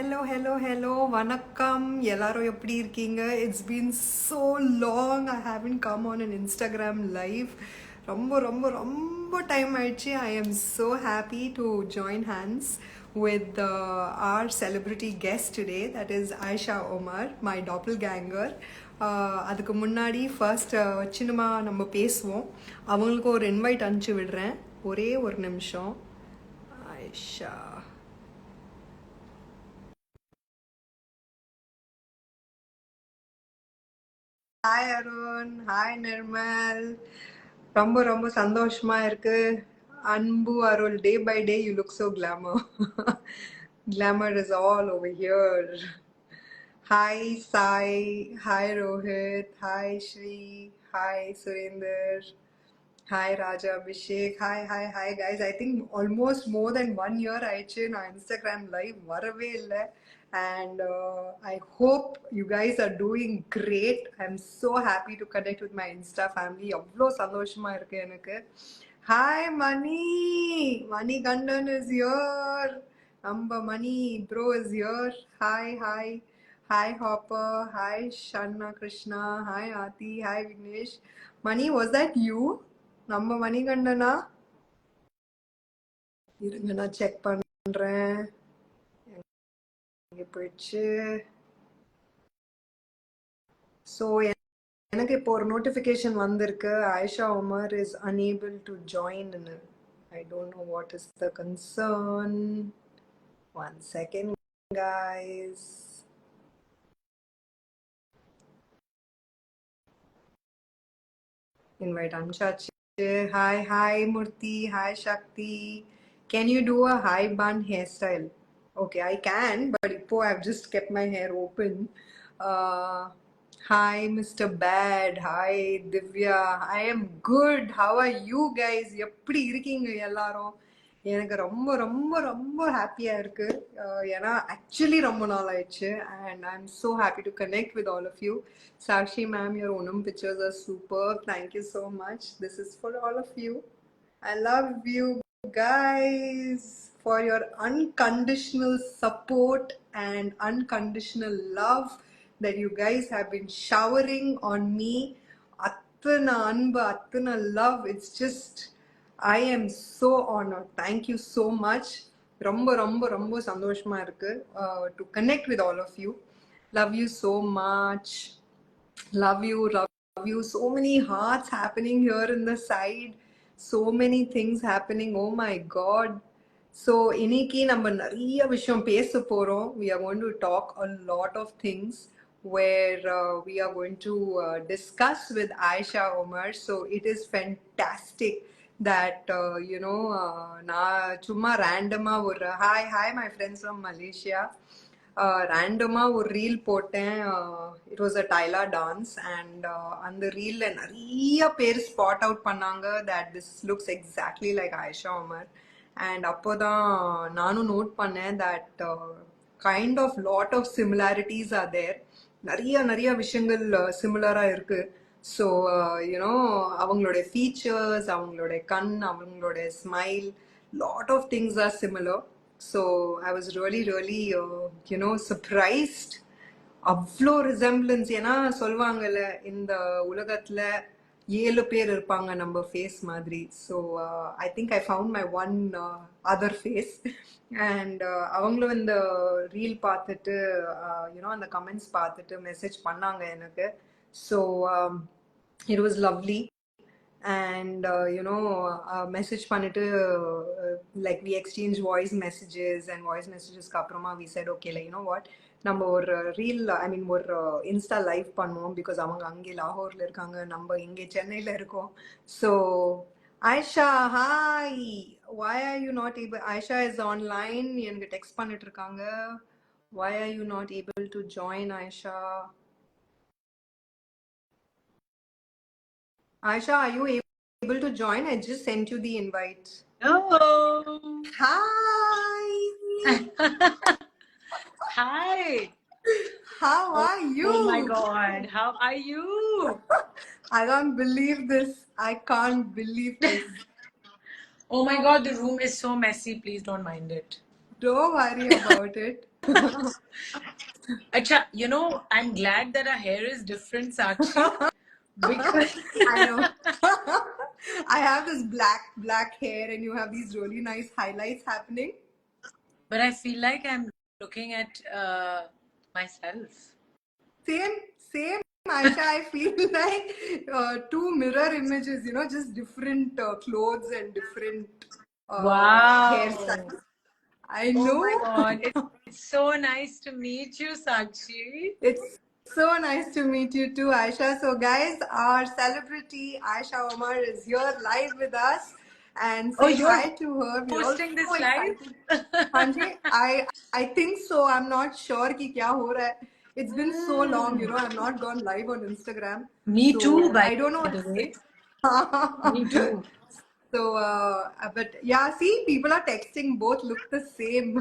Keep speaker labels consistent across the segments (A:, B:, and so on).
A: hello. வணக்கம் எல்லாரும் எப்படி இருக்கீங்க? It's been so long. I haven't come on an Instagram live. ரொம்ப டைம் ஆயிடுச்சு. I am so happy to join hands with our celebrity guest today. That is Aisha Omar, my doppelganger. அதுக்கு முன்னாடி first சின்னமா நம்ம பேசுவோம். அவங்களுக்கு ஒரு invite அனுப்பிச்சு விடுறேன். ஒரே ஒரு நிமிஷம். Ayesha hi Arun, hi Nirmal. ரொம்ப சந்தோஷமா இருக்கு. Anbu Arul, day by day you look so glamour. Glamour is all over here. Hi Sai, hi Rohit, hi Shri, hi Surinder, hi Raja Abhishek, hi guys. I think almost more than 1 year ஆயிடுச்சு நான் Instagram live வரவே இல்லை. And I hope you guys are doing great. I'm so happy to connect with my Insta family. அவ்வளோ சந்தோஷமா இருக்கு எனக்கு. Hi Mani Gandan is here. நம்ம Mani bro is here. Hi Hopper, hi Shanna Krishna, hi Aati, hi Vignesh. Mani, was that you? நம்ம மணிகண்டனா? இருங்க நான் check பண்றேன். எங்க போயிடுச்சு? ஸோ எனக்கு இப்போ ஒரு நோட்டிஃபிகேஷன் வந்திருக்கு. Ayesha Umar is unable to join. I don't know what is the concern. One second, guys. Invite அனுப்பிச்சாச்சு. Hi Murthy, hi Shakti. Can you do a high bun hairstyle? Okay, I can, but இப்போ I've just kept my hair open. Hi Mr. Bad, hi Divya. I am good. How are you guys? எப்படி இருக்கீங்க எல்லாரும்? எனக்கு ரொம்ப ரொம்ப ரொம்ப ஹாப்பியா இருக்கு. ஏன்னா ஆக்சுவலி ரொம்ப நாள் ஆயிடுச்சு. And I'm so happy to connect with all of you. Sakshi ma'am, your Onam pictures are superb. Thank you so much. This is for all of you. I love you guys for your unconditional support and unconditional love that you guys have been showering on me. Attana anba, attana love. It's just, I am so honored. Thank you so much. ரொம்ப சந்தோஷமா இருக்கு to connect with all of you. Love you so much. Love you. So many hearts happening here in the side. So many things happening. Oh my god. So இன்னைக்கு நம்ம நிறைய விஷயம் பேச போறோம். We are going to talk a lot of things where we are going to discuss with Aisha Omar. So it is fantastic that நான் சும்மா ரேண்டமா ஒரு hi my friends from Malaysia. ரேண்டமா ஒரு ரீல் போட்டேன். It was a Tyla dance and அந்த ரீல்ல நிறைய பேர் ஸ்பாட் அவுட் பண்ணாங்க that this looks exactly like Ayesha Umar. And அப்போதான் நானும் நோட் பண்ணேன் that kind of lot of similarities are there. நிறைய விஷயங்கள் சிமிலரா இருக்கு. ஸோ யூனோ அவங்களுடைய ஃபீச்சர்ஸ், அவங்களுடைய கண், அவங்களுடைய smile, lot of things are similar. So I was really surprised. அவ்வளோ ரிசம்பிளன்ஸ். ஏன்னா சொல்லுவாங்கல்ல இந்த உலகத்துல 7 பேர் இருப்பாங்க நம்ம ஃபேஸ் மாதிரி. So I think I found my one other face. And அவங்களும் இந்த ரீல் பார்த்துட்டு அந்த கமெண்ட்ஸ் பார்த்துட்டு மெசேஜ் பண்ணாங்க எனக்கு. So it was lovely. And message பண்ணிட்டு like we exchange voice messages and voice messages அப்புறமா we said okay, like you know what, நம்ம ஒரு ரீல் ஒரு இன்ஸ்டா லைவ் பண்ணுவோம். பிகாஸ் அவங்க அங்கே லாகூர்ல இருக்காங்க, நம்ம இங்கே சென்னையில இருக்கோம். So Aisha, hi. Why are you not able? Aisha is online. எனக்கு டெக்ஸ்ட் பண்ணிட்டு இருக்காங்க. Why are you not able to join, Aisha? Aisha, are you able to join? I just sent you the invite.
B: Hello.
A: Hi.
B: Hi.
A: How are you?
B: Oh my god. How are you?
A: I can't believe this. I can't believe this.
B: Oh my god, the room is so messy. Please don't mind it.
A: Don't worry about it.
B: Acha, you know, I'm glad that our hair is different, Sakshi, because
A: I know. I have this black hair, and you have these really nice highlights happening.
B: but I feel like I'm looking at myself.
A: Same, Aisha. I feel like two mirror images, just different clothes and different
B: Wow.
A: hairstyles. I
B: Oh my
A: know.
B: God. It's so nice to meet you, Sakshi.
A: It's so nice to meet you too, Aisha. So, guys, our celebrity Aisha Omar is here live with us, and
B: Oh,
A: say
B: you're
A: hi to her. We're all
B: hosting
A: so
B: this
A: excited.
B: live?
A: Hanji, I think so. I'm not sure कि क्या हो रहा है. It's been so long, I've not gone live on Instagram.
B: Me too,
A: So
B: by
A: I don't know
B: the way.
A: what's
B: Me too.
A: So, but yeah, see, people are texting, both look the same.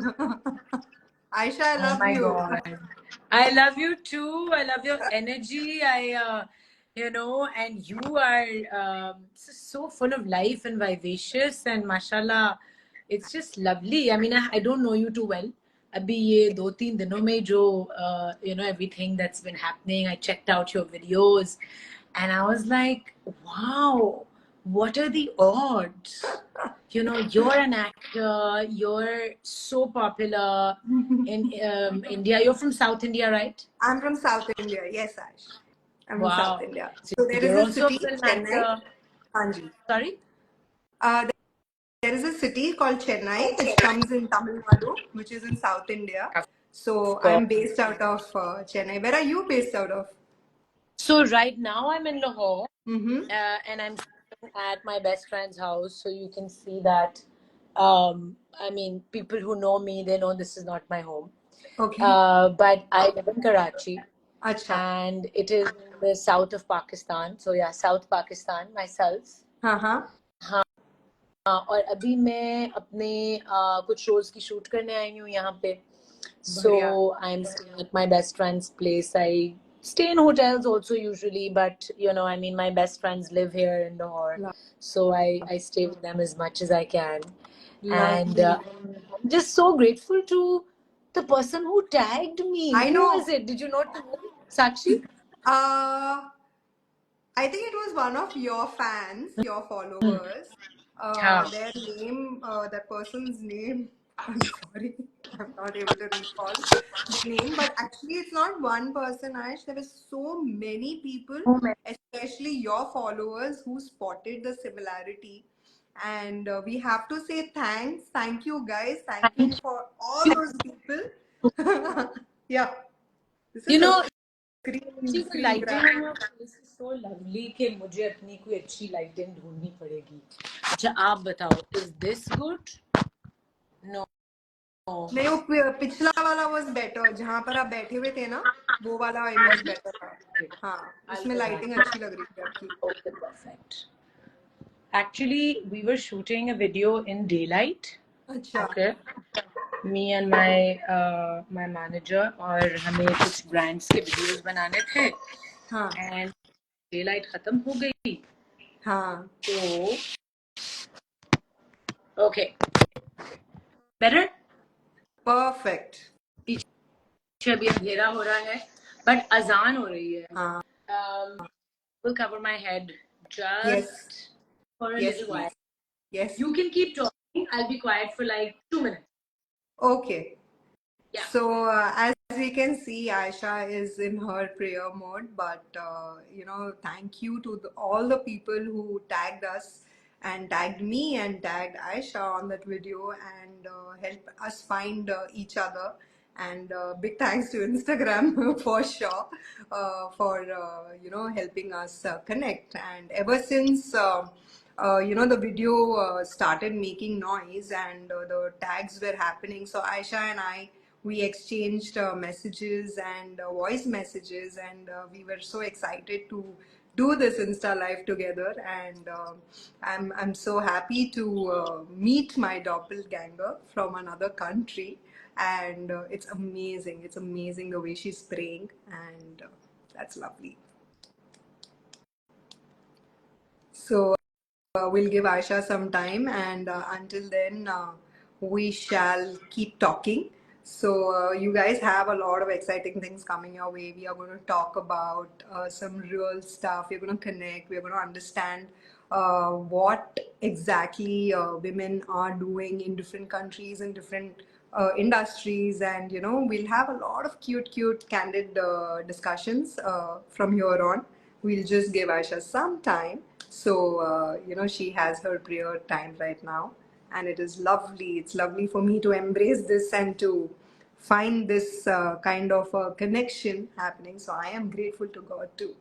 A: Aisha, I
B: Oh
A: love
B: my
A: you.
B: God. I love you too. I love your energy. And you are so full of life and vivacious, and mashallah, it's just lovely. I mean, I don't know you too well. अभी ये 2-3 दिनों में जो everything that's been happening, I checked out your videos, and I was like, wow, what are the odds? You're an actor, you're so popular in India. You're from South India, right?
A: I'm from South India. Yes, Ash. I'm from South
B: Wow.
A: India.
B: So
A: So there is
B: you're
A: a
B: also a
A: city,
B: film
A: Chennai.
B: actor.
A: Hanji.
B: Sorry?
A: Uh, there is a city called Chennai, which comes in Tamil Nadu, which is in South India.
B: Of
A: So
B: course.
A: I'm based out of Chennai. Where are you based out of?
B: So right now I'm in Lahore,
A: Mm-hmm.
B: and I'm staying at my best friend's house. So you can see that. I mean, people who know me, they know this is not my home.
A: Okay.
B: But I live in Karachi,
A: Acha.
B: and it is in the south of Pakistan. So yeah, South Pakistan myself.
A: Uh-huh.
B: हाँ, और अभी मैं अपने कुछ shows की shoot करने आई हूँ यहाँ पे. So
A: बढ़िया.
B: I'm staying at my best friend's place. I stay in hotels also usually, but I mean, my best friends live here in Lahore, so I stay with them as much as I can. And
A: Lovely.
B: I'm just so grateful to the person who tagged me.
A: I
B: Who was
A: know.
B: it? Did you know? Sakshi?
A: Uh, I think it was one of your fans, your followers.
B: हाँ.
A: Their name, that person's name, I'm sorry, I'm not able to recall the name, but actually, it's not one person, Ash. There were so many people, especially your followers, who spotted the similarity. And we have to say thanks. Thank you, guys. Thank you for all those people. Yeah, this
B: You
A: is a
B: know,
A: screen,
B: the
A: screen
B: lighting
A: grab.
B: on your face is so lovely कि मुझे अपनी कोई अच्छी lighting ढूंढनी पड़ेगी. अच्छा, आप बताओ, is this good? No.
A: नहीं, वो पिछला वाला वाज बेटर, जहां पर आप बैठे हुए थे ना, वो वाला इमेज बेटर था. हाँ,
B: I'll
A: उसमें
B: go
A: लाइटिंग
B: back.
A: अच्छी लग रही थी आपकी.
B: Okay, perfect. Actually, we were shooting a video in daylight.
A: अच्छा.
B: Okay. Me and my manager, और हमें कुछ brands के videos बनाने थे.
A: हाँ.
B: And daylight खत्म हो गई.
A: हाँ.
B: तो okay. Better?
A: Perfect.
B: पीछे अभी अंधेरा हो रहा है, but अजान हो रही है.
A: हाँ.
B: Will cover my head
A: Yes.
B: just for a
A: Yes,
B: little while.
A: please. Yes.
B: You can keep talking. I'll be quiet for like 2 minutes.
A: Okay.
B: Yeah.
A: So as we can see, Aisha is in her prayer mode. But thank you to all the people who tagged us and tagged me and tagged Aisha on that video and helped us find each other. And big thanks to Instagram for sure for helping us connect. And ever since the video started making noise and the tags were happening, so Aisha and I, we exchanged messages and voice messages, and we were so excited to do this Insta live together. And I'm so happy to meet my doppelganger from another country. And it's amazing. It's amazing the way she's praying, and that's lovely. So we'll give Aisha some time, and until then, we shall keep talking. So you guys have a lot of exciting things coming your way. We are going to talk about some real stuff. We're going to connect. We're going to understand what exactly women are doing in different countries and different industries, and we'll have a lot of cute, candid discussions from here on. We'll just give Aisha some time. So she has her prayer time right now, and it is lovely. It's lovely for me to embrace this and to find this kind of connection happening. So I am grateful to God too.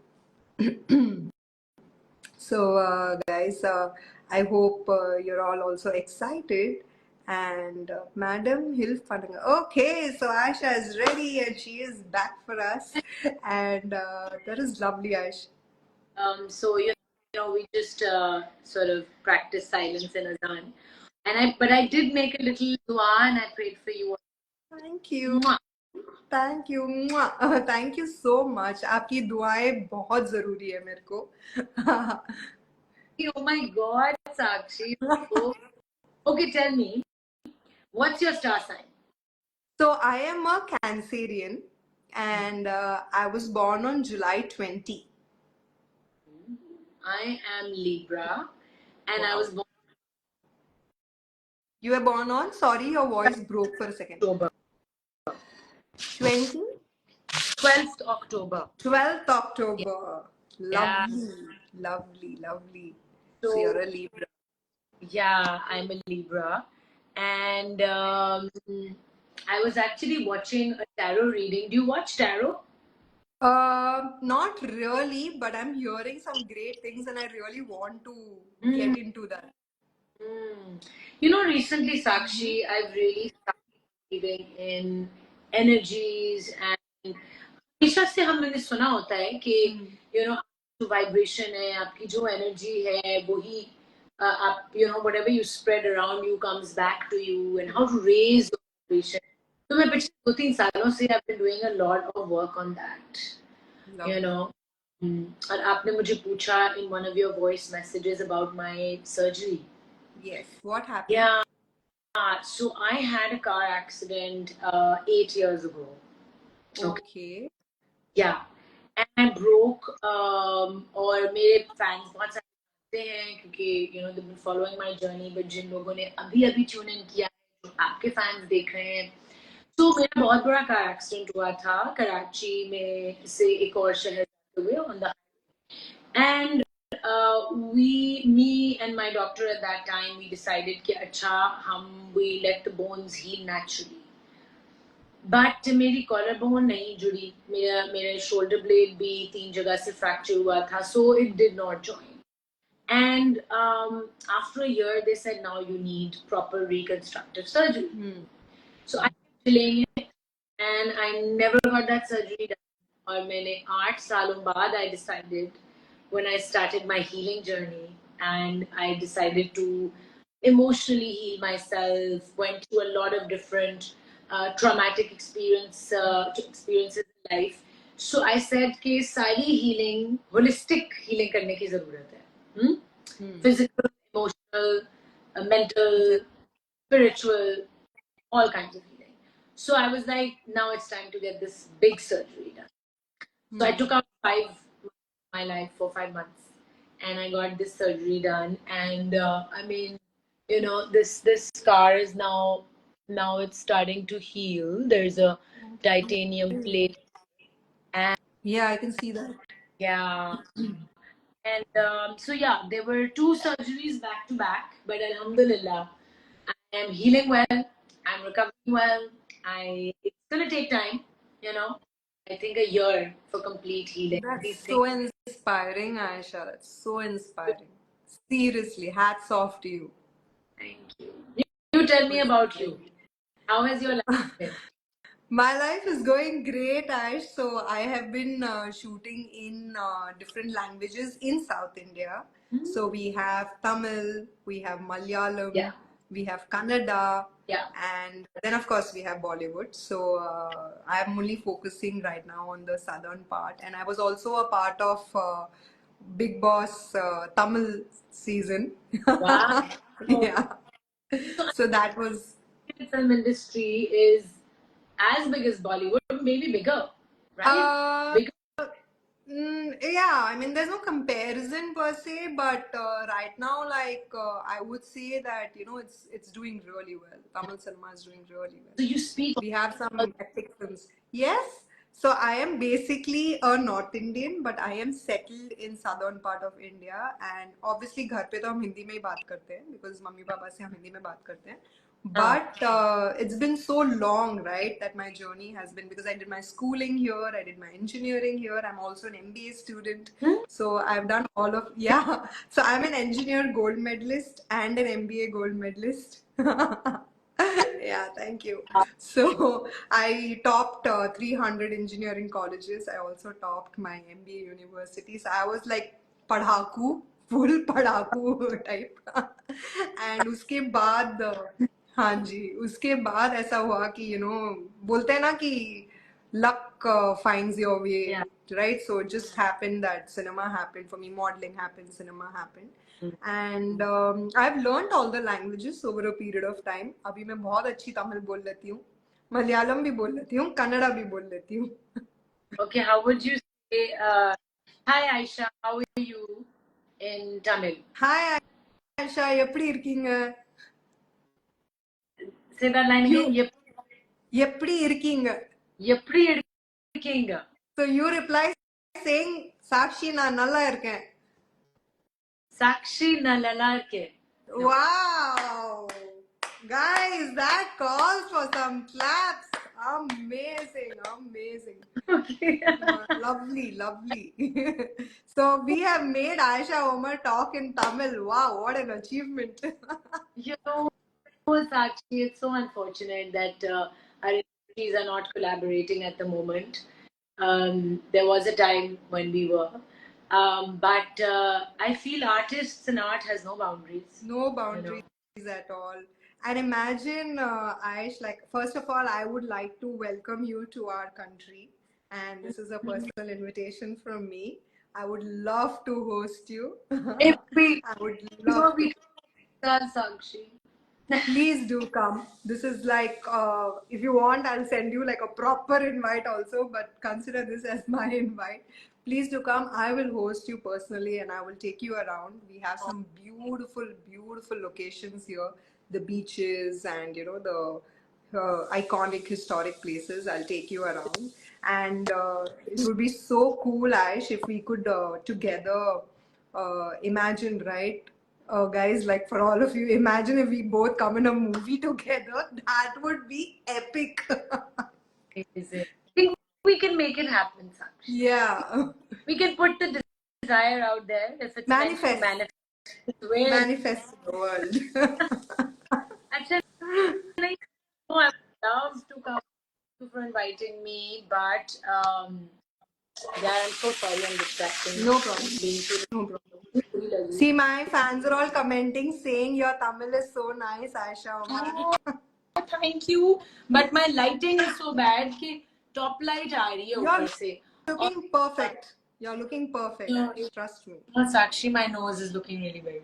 A: So, guys, I hope you're all also excited. And Madam Hilf Pananga. Okay, so Aisha is ready and she is back for us. And that is lovely, Aisha.
B: So we just sort of practice silence in Azan, but I did make a little dua and I prayed for you.
A: Thank you.
B: Mwah.
A: Thank you thank you so much आपकी दुआएं बहुत जरूरी है मेरे को
B: Oh my God, Sakshi. Oh, okay, tell me, what's your star sign?
A: So I am a Cancerian and I was born on July 20.
B: I am Libra, and I
A: Wow.
B: was born
A: You were born on? Sorry, your voice broke for a second.
B: October,
A: 20?
B: 12th October.
A: 12th October.
B: Yeah.
A: Lovely, lovely. So
B: So
A: you're a Libra.
B: yeah, I'm a Libra, and I was actually watching a tarot reading. Do you watch tarot?
A: Not really, but I'm hearing some great things and I really want to get into that.
B: Recently, Sakshi, I've really started believing in energies and हमेशा से हमने सुना होता है कि जो vibration है आपकी जो एनर्जी है वही आप whatever you spread around you comes back to you and how to raise your vibration. तो मैं पिछले 2-3 सालों से I've been doing a lot of work on that.
A: Lovely.
B: और आपने मुझे पूछा in one of your voice messages about my surgery.
A: Yes. What happened?
B: Yeah. So I had a car accident 8 years ago.
A: Okay.
B: Yeah. And I broke और मेरे fans बहुत सारे जानते हैं क्योंकि they've been following my journey, but जिन लोगों ने अभी tune in किया है जो आपके fans देख रहे हैं, तो मेरा बहुत बड़ा कार एक्सीडेंट हुआ था कराची में से एक और शहर जाते हुए on the and me and my doctor at that time we decided कि अच्छा we let the bones heal naturally. But मेरी कॉलर बोन नहीं जुड़ी मेरे शोल्डर ब्लेड भी 3 जगह से फ्रैक्चर हुआ था so it did not join and after a year they said now you need proper reconstructive surgery. So I kept delaying it and I never got that surgery done. और मैंने 8 सालों बाद I decided when I started my healing journey and I decided to emotionally heal myself, went through a lot of different traumatic experiences in life. So I said कि सारी healing, holistic healing करने की ज़रूरत है. Physical, emotional, mental, spiritual, all kinds of healing. So I was like, now it's time to get this big surgery done. So I took out 5 months of my life for 5 months, and I got this surgery done. And I mean, this scar is now it's starting to heal. There's a titanium plate, and
A: Yeah, I can see that.
B: yeah. And so yeah, there were 2 surgeries back to back, but Alhamdulillah, I am healing well. I'm recovering well. It's gonna take time, I think a year for complete healing.
A: That's so inspiring, Aisha. That's so inspiring. Seriously, hats off to you.
B: Thank you. You tell me about you. How has your life been?
A: My life is going great, Ash. So I have been shooting in different languages in South India. So we have Tamil, we have Malayalam,
B: Yeah.
A: we have Kannada,
B: Yeah.
A: and then of course we have Bollywood. So I am only focusing right now on the southern part, and I was also a part of Big Boss Tamil season.
B: Wow.
A: Yeah. So that was.
B: The film industry is as big as Bollywood, maybe bigger, right?
A: Uh,
B: Bigger.
A: yeah, I mean, there's no comparison per se, but right now, like I would say that it's doing really well. Tamil cinema is doing really well.
B: So you speak.
A: We have some epic films. Yes. So I am basically a North Indian, but I am settled in southern part of India, and obviously घर पे तो हम हिंदी में ही बात करते हैं because mummy papa से हम हिंदी में बात करते हैं. But it's been so long, right, that my journey has been, because I did my schooling here, I did my engineering here. I'm also an MBA student, so I've done all of yeah. So I'm an engineer gold medalist and an MBA gold medalist. Yeah, thank you. So I topped 300 engineering colleges. I also topped my MBA university. So I was like पढ़ाकू, full पढ़ाकू type. And उसके बाद हाँ जी, उसके बाद ऐसा हुआ कि बोलते हैं ना कि luck finds your way,
B: Yeah.
A: right? So it just happened that cinema happened for me, modeling happened, cinema happened. And I've learned all the languages over a period of time. अभी मैं बहुत अच्छी तमिल बोल लेती हूँ, मलयालम भी बोल लेती हूँ, कन्नड़ा भी बोल लेती हूँ.
B: Okay, how would you say, hi Aisha, how are you in Tamil?
A: Hi Aisha, எப்படி இருக்கீங்க?
B: Say that line again.
A: எப்படி இருக்கீங்க?
B: எப்படி இருக்கீங்க?
A: So you reply saying, Sakshi, நான் நல்லா இருக்கேன்.
B: Sakshi நான் நல்லா இருக்கேன்.
A: Wow! Guys, that calls for some claps. Amazing, amazing.
B: Okay.
A: Lovely, lovely. So we have made Aisha Omar talk in Tamil. Wow, what an achievement.
B: You know, Sakshi, it's so unfortunate that our industries are not collaborating at the moment. There was a time when we were. But I feel artists and art has no boundaries.
A: No boundaries at all. And imagine, Aish, like, first of all, I would like to welcome you to our country. And this is a personal invitation from me. I would love to host you.
B: If we,
A: I would love to.
B: Sakshi.
A: Please do come. This is like, if you want, I'll send you like a proper invite also, but consider this as my invite. Please do come. I will host you personally and I will take you around. We have some beautiful, beautiful locations here, the beaches and, the iconic historic places. I'll take you around. And it would be so cool, Aish, if we could together imagine, right? Guys, like for all of you, imagine if we both come in a movie together. That would be epic.
B: Amazing. I think we can make it happen, Sakshi.
A: Yeah.
B: We can put the desire out there if it's
A: Manifest.
B: meant to manifest.
A: Manifest the world.
B: Actually, like, I would love to come for inviting me, but yeah, I'm so sorry I'm distracting.
A: No problem. No problem. See, my fans are all commenting saying your Tamil is so nice, Aisha.
B: Oh, thank you. But my lighting is so bad कि top light आ रही है ऊपर से.
A: You're looking perfect. You're looking perfect.
B: No,
A: Trust me.
B: no, Sakshi, my nose is looking really big.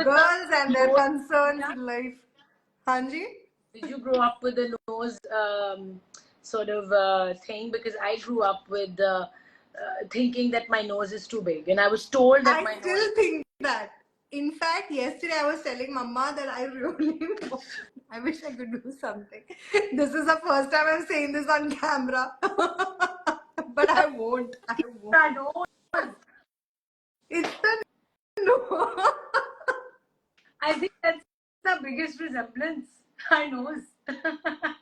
A: Girls and their concerns in life. Hanji?
B: Did you grow up with the nose sort of thing? Because I grew up with thinking that my nose is too big, and I was told that my
A: I still think that. In fact, yesterday I was telling Mama that I really I wish I could do something. This is the first time I'm saying this on camera. But I won't. I won't. It's the no.
B: I think that's the biggest resemblance. Our nose.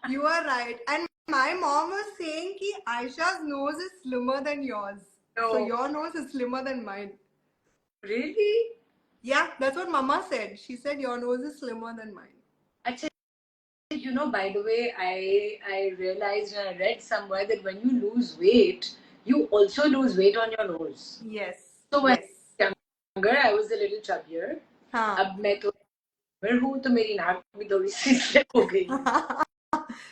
A: You are right. And my mom was saying that Aisha's nose is slimmer than yours.
B: No.
A: So your nose is slimmer than mine.
B: Really?
A: Yeah, that's what Mama said. She said your nose is slimmer than mine.
B: Actually, by the way, I realized and I read somewhere that when you lose weight, you also lose weight on your nose.
A: Yes.
B: So when I was younger, I was a little chubbier. अब मैं तो हूँ तो मेरी नाक भी थोड़ी सी slip हो गई.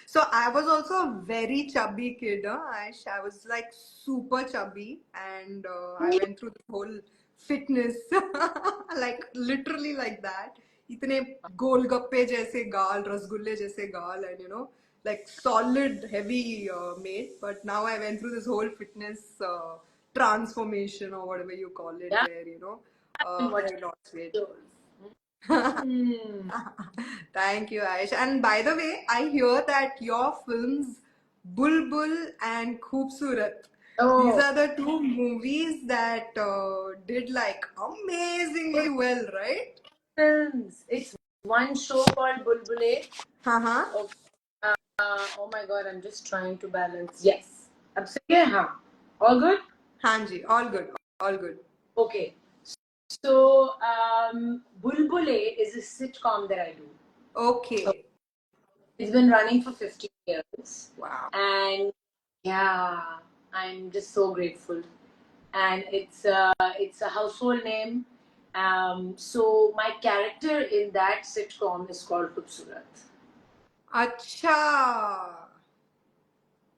A: So I was also a very chubby kid. I was like super chubby, and I went through the whole fitness, like literally like that. इतने गोलगप्पे जैसे गाल, रसगुल्ले जैसे गाल, and like solid, heavy made. But now I went through this whole fitness transformation or whatever you call it,
B: Yeah,
A: where
B: and what
A: I lost weight.
B: Hmm.
A: Thank you, Aish. And by the way, I hear that your films Bulbul and Khoobsurat, these
B: Oh,
A: are the two movies that did like amazingly well, right?
B: films. It's one show called Bulbule.
A: Uh-huh.
B: Oh, oh my God, I'm just trying to balance. Yes. अब सही है हाँ. All good?
A: Hanji, all good, all good.
B: Okay. So, Bulbule is a sitcom that I do.
A: Okay.
B: It's been running for 15 years.
A: Wow.
B: And yeah, I'm just so grateful. And it's a household name. So my character in that sitcom is called Khubsurat.
A: Acha.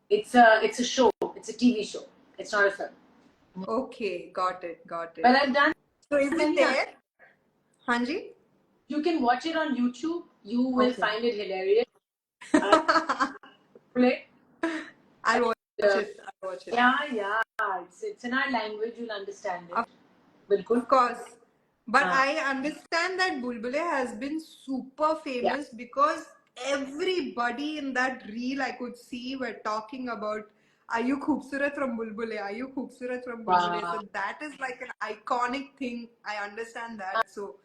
B: It's a show. It's a TV show. It's not a film.
A: Okay, got it, got
B: But
A: it.
B: I've done
A: So is it
B: many.
A: there? Hanji?
B: You can watch it on YouTube. You will
A: Okay.
B: find it hilarious. Play.
A: I'll watch
B: Uh,
A: it. I'll watch it.
B: yeah. It's in our language. You'll understand it. Bilkul.
A: Of course. But
B: Ah.
A: I understand that Bulbule has been super famous because everybody in that reel I could see were talking about Ayu Khoobsurat from Bulbule, Ayu Khoobsurat from Bulbule.
B: Wow.
A: So that is like an iconic thing. I understand that. So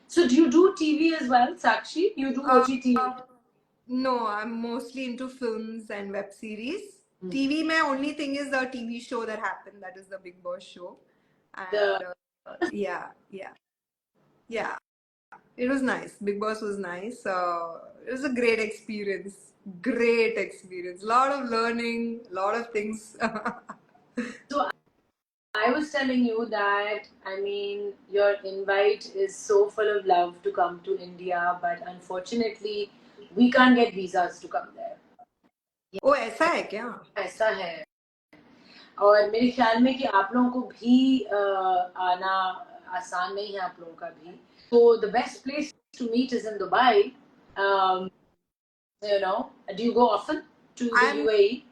B: So do you do TV as well, Sakshi? You do OTT?
A: no, I'm mostly into films and web series.
B: Hmm.
A: TV, my only thing is the TV show that happened. That is the Big Boss show. And
B: The
A: yeah. It was nice. Big Boss was nice. It was a great experience. Great experience. Lot of learning, lot of things.
B: So I was telling you that I mean your invite is so full of love to come to India, but unfortunately we can't get visas to come there.
A: ओ ऐसा है क्या?
B: ऐसा है और मेरे ख्याल में कि आप लोगों को भी आना आसान नहीं है आप लोगों का भी. So the best place to meet is in Dubai. Do you go often to the UAE?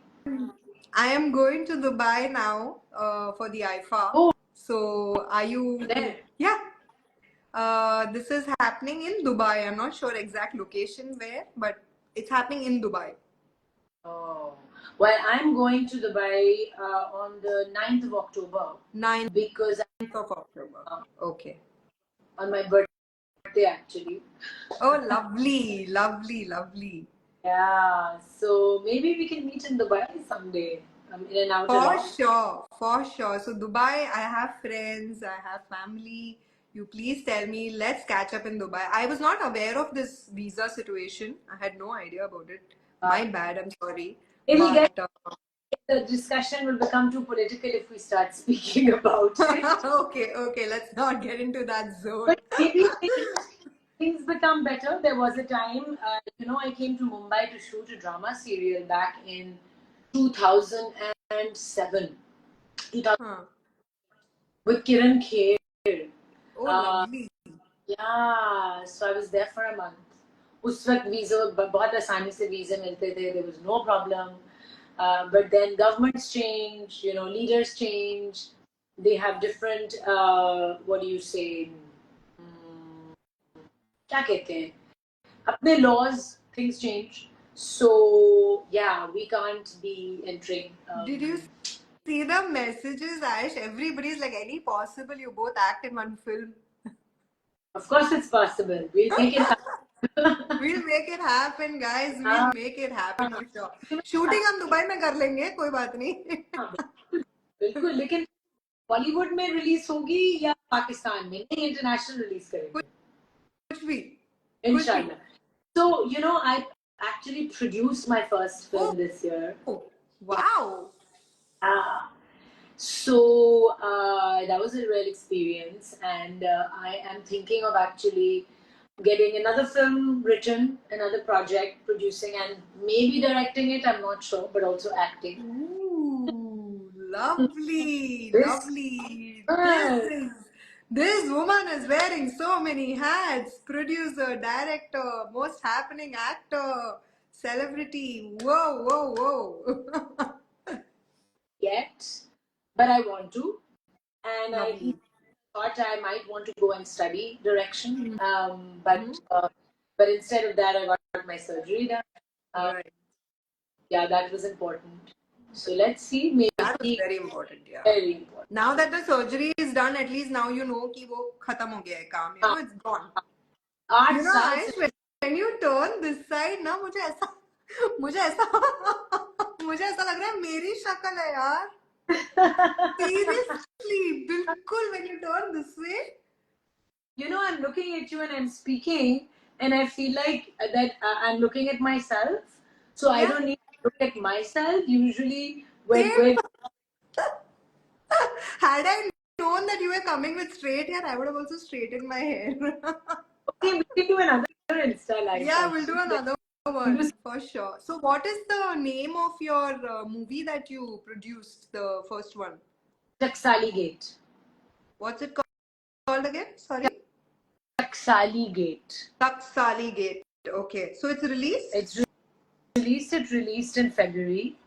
A: I am going to Dubai now for the IFA.
B: Oh.
A: So are you
B: There.
A: Yeah. This is happening in Dubai. I'm not sure exact location where, but it's happening in Dubai.
B: Oh. Well, I'm going to Dubai on the 9th of October.
A: 9th
B: Because
A: of October. Okay.
B: On my birthday, actually.
A: Oh, lovely, lovely, lovely.
B: Yeah. So maybe we can meet in Dubai someday. In and out.
A: For sure. So Dubai, I have friends, I have family. You please tell me, let's catch up in Dubai. I was not aware of this visa situation. I had no idea about it. My bad, I'm sorry.
B: But, the discussion will become too political if we start speaking about it.
A: Okay, let's not get into that zone.
B: But maybe things become better. There was a time, I came to Mumbai to shoot a drama serial back in 2007. With Kiran Kher.
A: Oh, lovely.
B: Yeah, so I was there for a month. उस वक्त visa बहुत आसानी से वीज़े मिलते थे. There was no problem. But then governments change, leaders change. They have different, what do you say? क्या कहते हैं? अपने laws, things change. So yeah, we can't be entering.
A: Did you see the messages, Ash? Everybody's like, any possible, you both act in one film.
B: Of course it's possible. We'll make it happen.
A: We'll make it happen, guys. We'll make it happen for sure. Shooting हम Dubai में कर लेंगे, कोई बात नहीं.
B: बिल्कुल, लेकिन बॉलीवुड में रिलीज होगी या पाकिस्तान में? नहीं, इंटरनेशनल रिलीज करेंगे.
A: कुछ भी.
B: Inshallah. So, I actually produced my first film this year.
A: Oh, wow.
B: So that was a real experience, and I am thinking of actually getting another film written, another project, producing, and maybe directing it. I'm not sure, but also acting.
A: Ooh, lovely, lovely. This is This woman is wearing so many hats: producer, director, most happening actor, celebrity. Whoa, whoa, whoa.
B: Yet, but I want to, and I
A: Lovely.
B: thought I might want to go and study direction.
A: Mhm.
B: But instead of that, I got my surgery done. Uh,
A: Right.
B: yeah, that was important. So let's see,
A: That was
B: maybe
A: very important, yeah.
B: very important.
A: Now that the surgery is done, at least now you know कि वो खत्म हो गया है काम. You know, it's gone.
B: 8
A: You know,
B: साल
A: Aish,
B: से
A: when you turn this side ना मुझे ऐसा मुझे ऐसा लग रहा है मेरी शक्ल है यार. Seriously, बिल्कुल. When you turn this way.
B: you know, I'm looking at you and I'm speaking, and I feel like that I'm looking at myself. So I
A: Yeah.
B: don't need to look at myself. Usually, when
A: Same. Had I known that you were coming with straight hair, I would have also straightened my hair.
B: okay, we can do another Insta live
A: Yeah, we'll do
B: session.
A: another one for sure. So, what is the name of your movie that you produced, the first one?
B: Taksali Gate.
A: What's it called again? Sorry.
B: Taksali Gate.
A: Taksali Gate. Okay. So, it's released?
B: It's released. It released in February,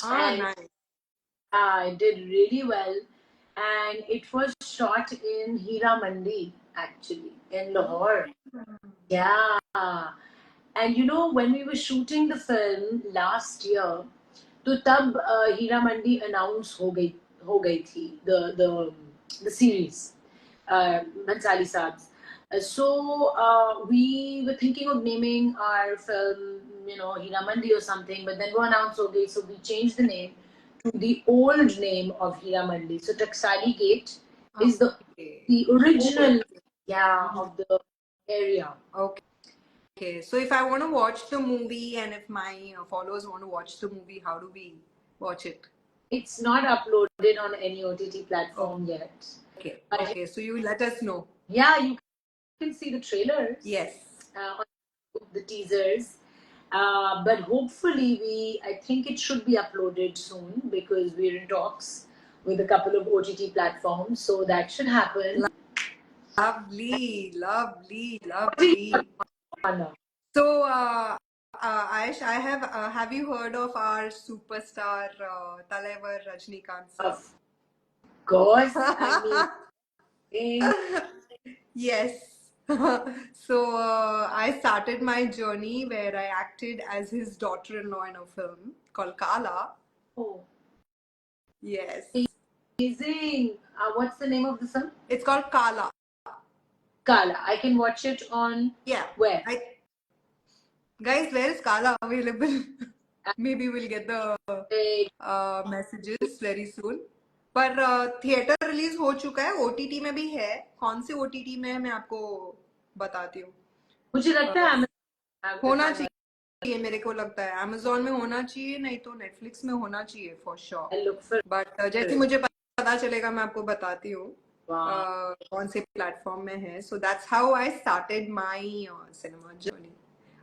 A: Ah,
B: and
A: nice.
B: it did really well. And it was shot in Hira Mandi, actually, in Lahore. Yeah. And you know, when we were shooting the film last year, तो तब Heera Mandi announce हो गई थी the series Bhansali Saab's. So we were thinking of naming our film, you know, Hira Mandi or something, but then we announced okay, so we changed the name to the old name of Hira Mandi. So Taksali Gate is
A: Okay.
B: the original, yeah,
A: Mhm.
B: of the area.
A: Okay. So, if I want to watch the movie and if my followers want to watch the movie, how do we watch it?
B: It's not uploaded on any OTT
A: Oh,
B: platform yet.
A: okay.
B: But
A: Okay. So, you let us know.
B: yeah, you can see the trailers,
A: Yes.
B: on the teasers. But hopefully, I think it should be uploaded soon because we're in talks with a couple of OTT platforms. So that should happen.
A: Lovely, lovely, lovely. So, Aish, have you heard of our superstar Talaivar Rajnikant sir?
B: Of course, I mean,
A: Yes. So, I started my journey where I acted as his daughter-in-law in a film called Kala.
B: oh,
A: Yes.
B: amazing. What's the name of the film?
A: It's called Kala.
B: Kala. I can watch it on
A: Yeah.
B: where?
A: Guys, where is Kala available? Maybe we'll get the messages very soon. पर theatre release हो चुका है, OTT में भी है. कौन से OTT में है मैं आपको बताती हूँ.
B: मुझे लगता है
A: होना
B: Amazon.
A: चाहिए, मेरे को लगता है अमेजोन में होना चाहिए, नहीं तो नेटफ्लिक्स में होना चाहिए for sure.
B: I'll look for
A: but जैसे मुझे पता चलेगा मैं आपको बताती हूँ
B: wow.
A: कौन से प्लेटफॉर्म में है. So that's how I started my cinema journey.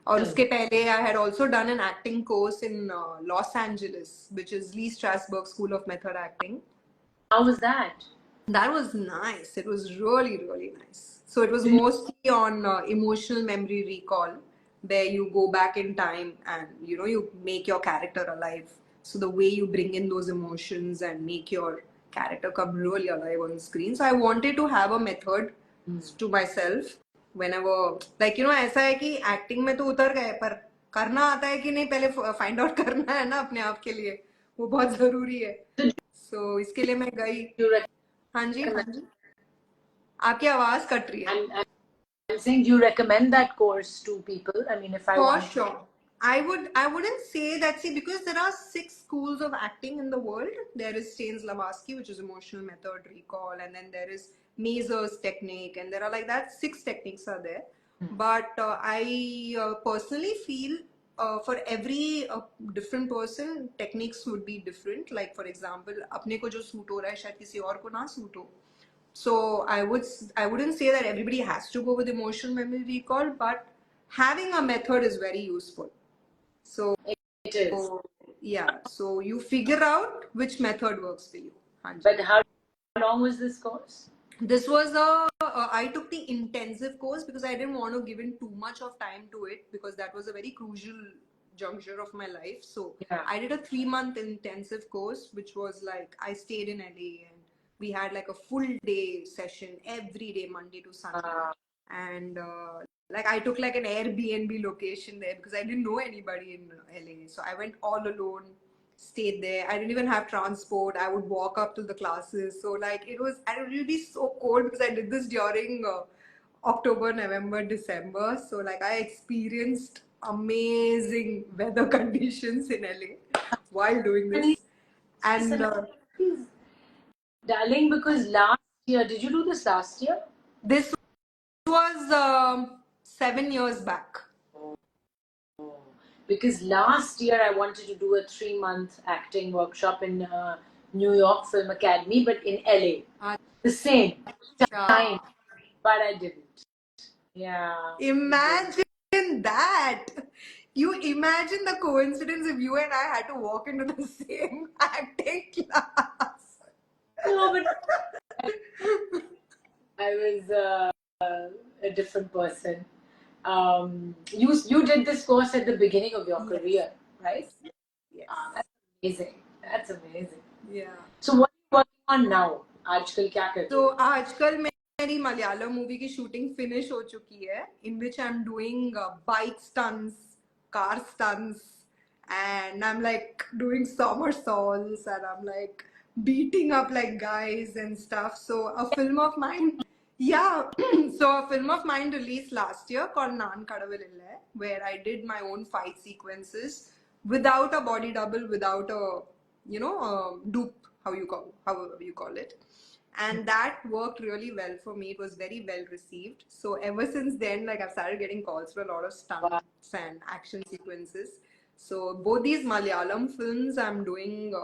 A: और उसके पहले I had also done an acting course in Los Angeles, which is Lee Strasberg School of Method Acting.
B: How was that?
A: That was nice. It was really, really nice. So it was mostly on emotional memory recall, where you go back in time and you know you make your character alive. So the way you bring in those emotions and make your character come really alive on screen. So I wanted to have a method to myself whenever, like you know, ऐसा है कि acting में तो उतर गए, पर करना आता है कि नहीं पहले फाइंड आउट करना है ना अपने आप के लिए, वो बहुत जरूरी है. So इसके लिए मैं गई. हाँ जी, हाँ जी. आपकी आवाज कट रही है.
B: I'm saying, do you recommend that course to people? I mean, if I
A: For
B: want.
A: sure. I wouldn't say that, see, because there are 6 schools of acting in the world. There is Stanislavski, which is emotional method recall, and then there is Mazur's technique, and there are like that 6 techniques are there. But I personally feel for every different person, techniques would be different. Like for example, अपने को जो suit हो रहा है शायद किसी और को ना सूट हो. So I wouldn't say that everybody has to go with emotional memory recall, but having a method is very useful. So
B: It is.
A: yeah, so you figure out which method works for you.
B: But how long was this course?
A: This was I took the intensive course because I didn't want to give in too much of time to it, because that was a very crucial juncture of my life. So
B: Yeah.
A: I did a 3 month intensive course, which was like I stayed in LA and we had like a full day session every day, Monday to Sunday. And like I took like an Airbnb location there because I didn't know anybody in LA. So I went all alone, stayed there. I didn't even have transport. I would walk up to the classes. So like it was, and it would be so cold because I did this during October, November, December. So like I experienced amazing weather conditions in LA while doing this. And
B: Darling, because last year, did you do this last year?
A: this was 7 years back.
B: Because last year I wanted to do a 3-month acting workshop in New York Film Academy, but in LA. The same time, but I didn't. Yeah.
A: Imagine that. You imagine the coincidence if you and I had to walk into the same acting class.
B: No, but I was a different person. You did this course at the beginning of your career, right?
A: Yes.
B: That's amazing. That's amazing.
A: Yeah.
B: So what are you working on now? आजकल क्या कर रहे
A: So
B: हो?
A: आजकल मेरी Malayalam movie की shooting finish हो चुकी है, in which I'm doing bike stunts, car stunts, and I'm like doing somersaults, and I'm like beating up like guys and stuff. So a film of mine, yeah. So a film of mine released last year called Naan Kadavalilla, where I did my own fight sequences without a body double, without a dupe, however you call it. And that worked really well for me. It was very well received. So ever since then, like I've started getting calls for a lot of stunts and action sequences. So both these Malayalam films, I'm doing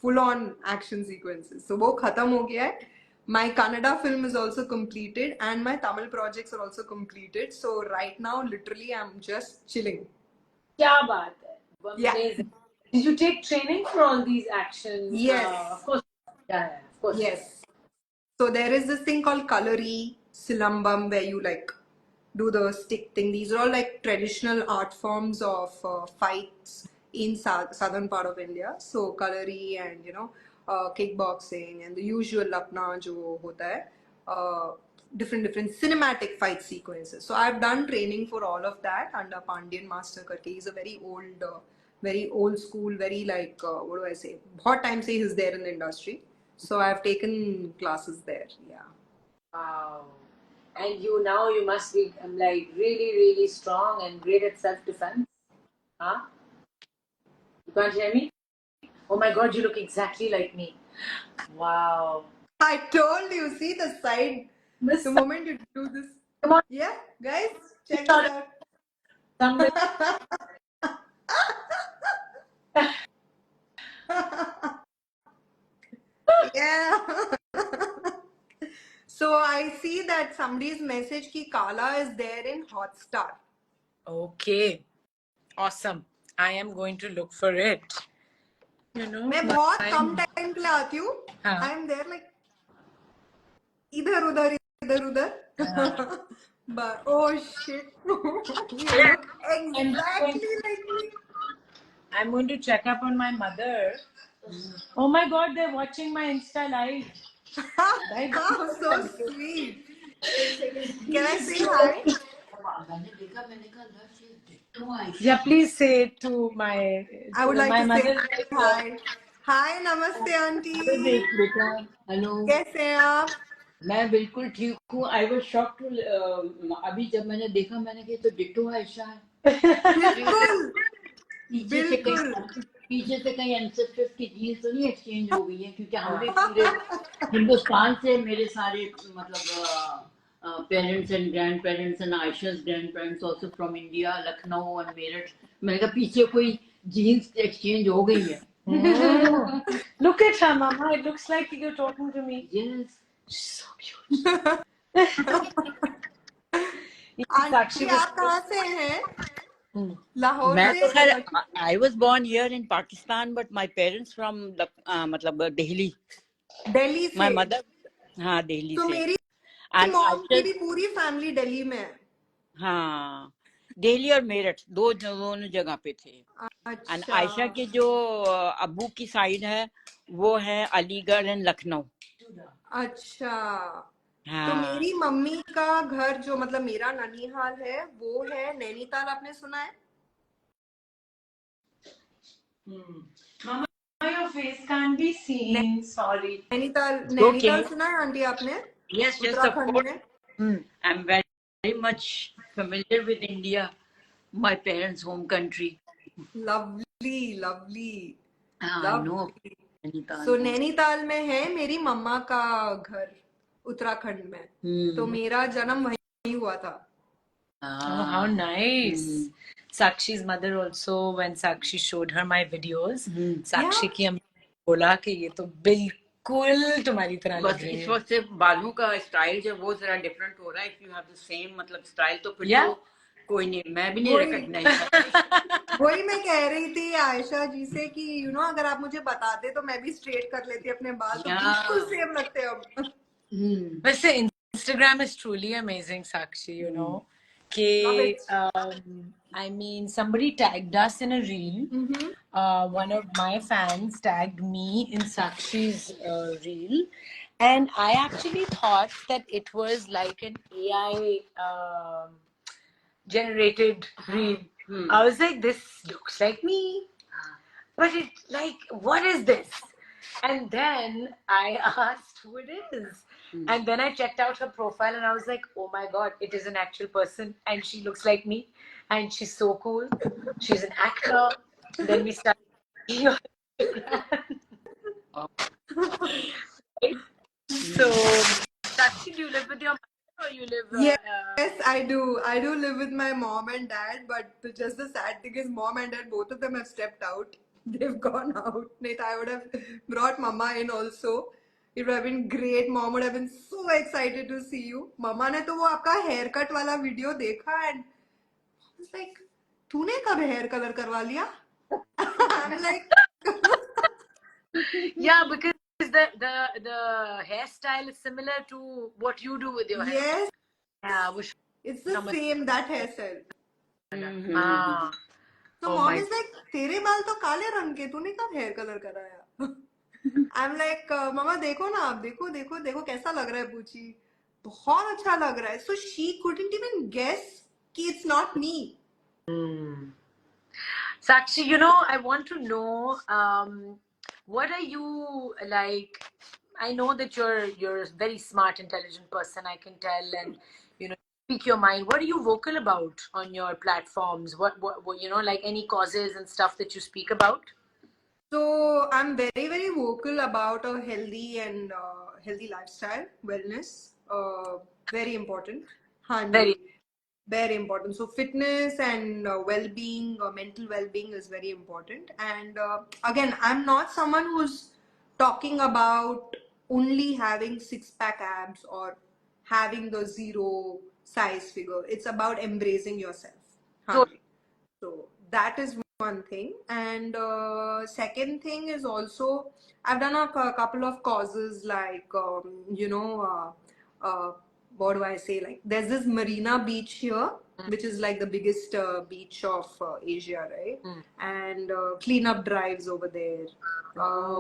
A: full-on action sequences. So वो खत्म हो गया है. My Kannada film is also completed, and my Tamil projects are also completed. So right now, literally, I'm just chilling.
B: क्या बात है?
A: Yeah.
B: Amazing. Did you take training for all these actions?
A: Yes.
B: Of course. Yeah, of course.
A: Yes. So there is this thing called Kalari, Silambam, where you like do the stick thing. These are all like traditional art forms of fights in southern part of India. So Kalari and kickboxing and the usual Lapna jo hota hai, different cinematic fight sequences. So I've done training for all of that under Pandian Master karke. He's a very old school, very like what do I say? बहुत time से he's there in the industry. So I've taken classes there. Yeah.
B: Wow. And you must be like really, really strong and great at self-defense. Huh? You can't hear me? Oh my God, you look exactly like me. Wow.
A: I told you, see the side. The moment you do this.
B: Come on.
A: Yeah, guys, check this out.
B: Somebody.
A: Yeah. So I see that somebody's message ki Kala is there in Hotstar.
B: Okay. Awesome. I am going to look for it.
A: मैं बहुत कम time के लिए आती हूँ. I am there like इधर उधर. But oh shit, you look exactly like me.
B: I'm going to check up on my mother. Oh my God, they're watching my Insta live.
A: How so sweet. Can I say hi?
B: Yeah, please say it to my.
A: I would like
B: my
A: to
B: mother.
A: say hi. Hi, namaste auntie.
C: बेटा hello
A: कैसे हैं आप?
C: मैं बिल्कुल ठीक हूँ I was shock to अभी जब मैंने देखा मैंने कहा तो डिट्टो आयशा है
A: बिल्कुल
C: पीछे से कहीं एंसेस्टर्स की जीन्स तो नहीं एक्सचेंज हो गई है क्योंकि हम भी पूरे हिंदुस्तान से मेरे सारे मतलब parents and grand parents and Ayesha's grand parents also from India Lucknow and Meerut मैंने कहा पीछे कोई जीन्स एक्सचेंज हो गई है
B: Look at her, Mama. It looks like you're talking to me.
C: Yes.
B: She's so cute.
A: Aunty आप कहाँ से हैं? लाहौर
C: मैं तो खैर
A: से.
C: I was born here in Pakistan, but my parents from मतलब Delhi.
A: दिल्ली
C: My
A: से.
C: mother,
D: हाँ दिल्ली
A: तो
D: से।
A: मेरी
D: एंड
A: मॉम की
D: आयशा,
A: भी पूरी फैमिली दिल्ली में है।
D: हाँ दिल्ली और मेरठ दोनों जगह पे थे। एंड
A: अच्छा
D: आयशा के जो अब्बू की साइड है वो है अलीगढ़ एंड लखनऊ।
A: अच्छा। तो
D: हाँ
A: मेरी मम्मी का घर जो मतलब मेरा ननिहाल है वो है नैनीताल, आपने सुना है?
B: Mama, your face can't be seen. Sorry.
A: Nainital,
D: okay,
A: Nainital सुना है आंटी आपने?
D: Yes yes of
A: Uttarakhand
D: course,
A: में।
D: I am very much familiar with India, my parents' home country.
A: Lovely lovely
D: I know
A: lovely.
D: Nainital.
A: So Nainital में है मेरी मम्मा का घर, उत्तराखंड में। तो मेरा जन्म वहीं हुआ था।
B: Oh, how nice. Sakshi's mother also, when Sakshi showed her my videos, Sakshi की अम्मी ने बोला कि ये तो बिल्कुल तुम्हारी तरह लग
D: बस
B: रही
D: इस
B: है।
D: वक्त से बालों का स्टाइल जो वो जरा डिफरेंट हो रहा है। If you have the same मतलब स्टाइल तो फिर
B: Yeah.
D: तो कोई नहीं, मैं भी नहीं
A: वही
D: रिकॉग्नाइज कर
A: वही मैं कह रही थी आयशा जी से कि अगर आप मुझे बताते तो मैं भी स्ट्रेट कर लेती अपने बाल, तो बिल्कुल
D: या
A: सेम लगते हम।
B: वैसे Instagram is truly amazing, Sakshi, you know.
A: Love
B: कि
A: it.
B: I mean, somebody tagged us in a reel. One of my fans tagged me in Sakshi's reel, and I actually thought that it was like an AI generated reel. I was like, this looks like me, but it's like, what is this? And then I asked who it is. And then I checked out her profile and I was like, oh my god, it is an actual person and she looks like me and she's so cool. She's an actor. Then we started on Instagram. So, Sakshi, do you live with your mother or you live?
A: Yes, I do. I do live with my mom and dad, but just the sad thing is, mom and dad, both of them have stepped out. They've gone out. Nate, I would have brought mama in also. It would have been great. Mom would have been so excited to see you. Mama ने तो वो आपका hair cut वाला video देखा and I was like, तूने कब hair colour करवा लिया? I'm like,
B: Yeah, because the hairstyle is similar to what you do with your hair.
A: yes,
B: Yeah, which
A: it's the same, that hairstyle.
B: ah.
A: So
B: Oh
A: mom
B: my
A: is like, तेरे बाल तो काले रंग के, तूने कब हेयर कलर कराया? I'm like, मामा देखो ना आप, देखो देखो देखो कैसा लग रहा है पूछी, बहुत अच्छा लग रहा है. So she couldn't even guess कि it's not me.
B: Sakshi, I want to know, what are you like? I know that you're a very smart, intelligent person. I can tell, and speak your mind. What are you vocal about on your platforms? What like any causes and stuff that you speak about?
A: So I'm very very vocal about a healthy and healthy lifestyle, wellness. Very important. हाँ
B: Very.
A: Ji. Very important. So fitness and well-being, mental well-being is very important. And again, I'm not someone who's talking about only having six-pack abs or having the zero size figure. It's about embracing yourself.
B: So,
A: Hanji. So that is one thing. And second thing is also, I've done a couple of causes like, what do I say? Like, there's this Marina Beach here, which is like the biggest beach of Asia, right? And cleanup drives over there,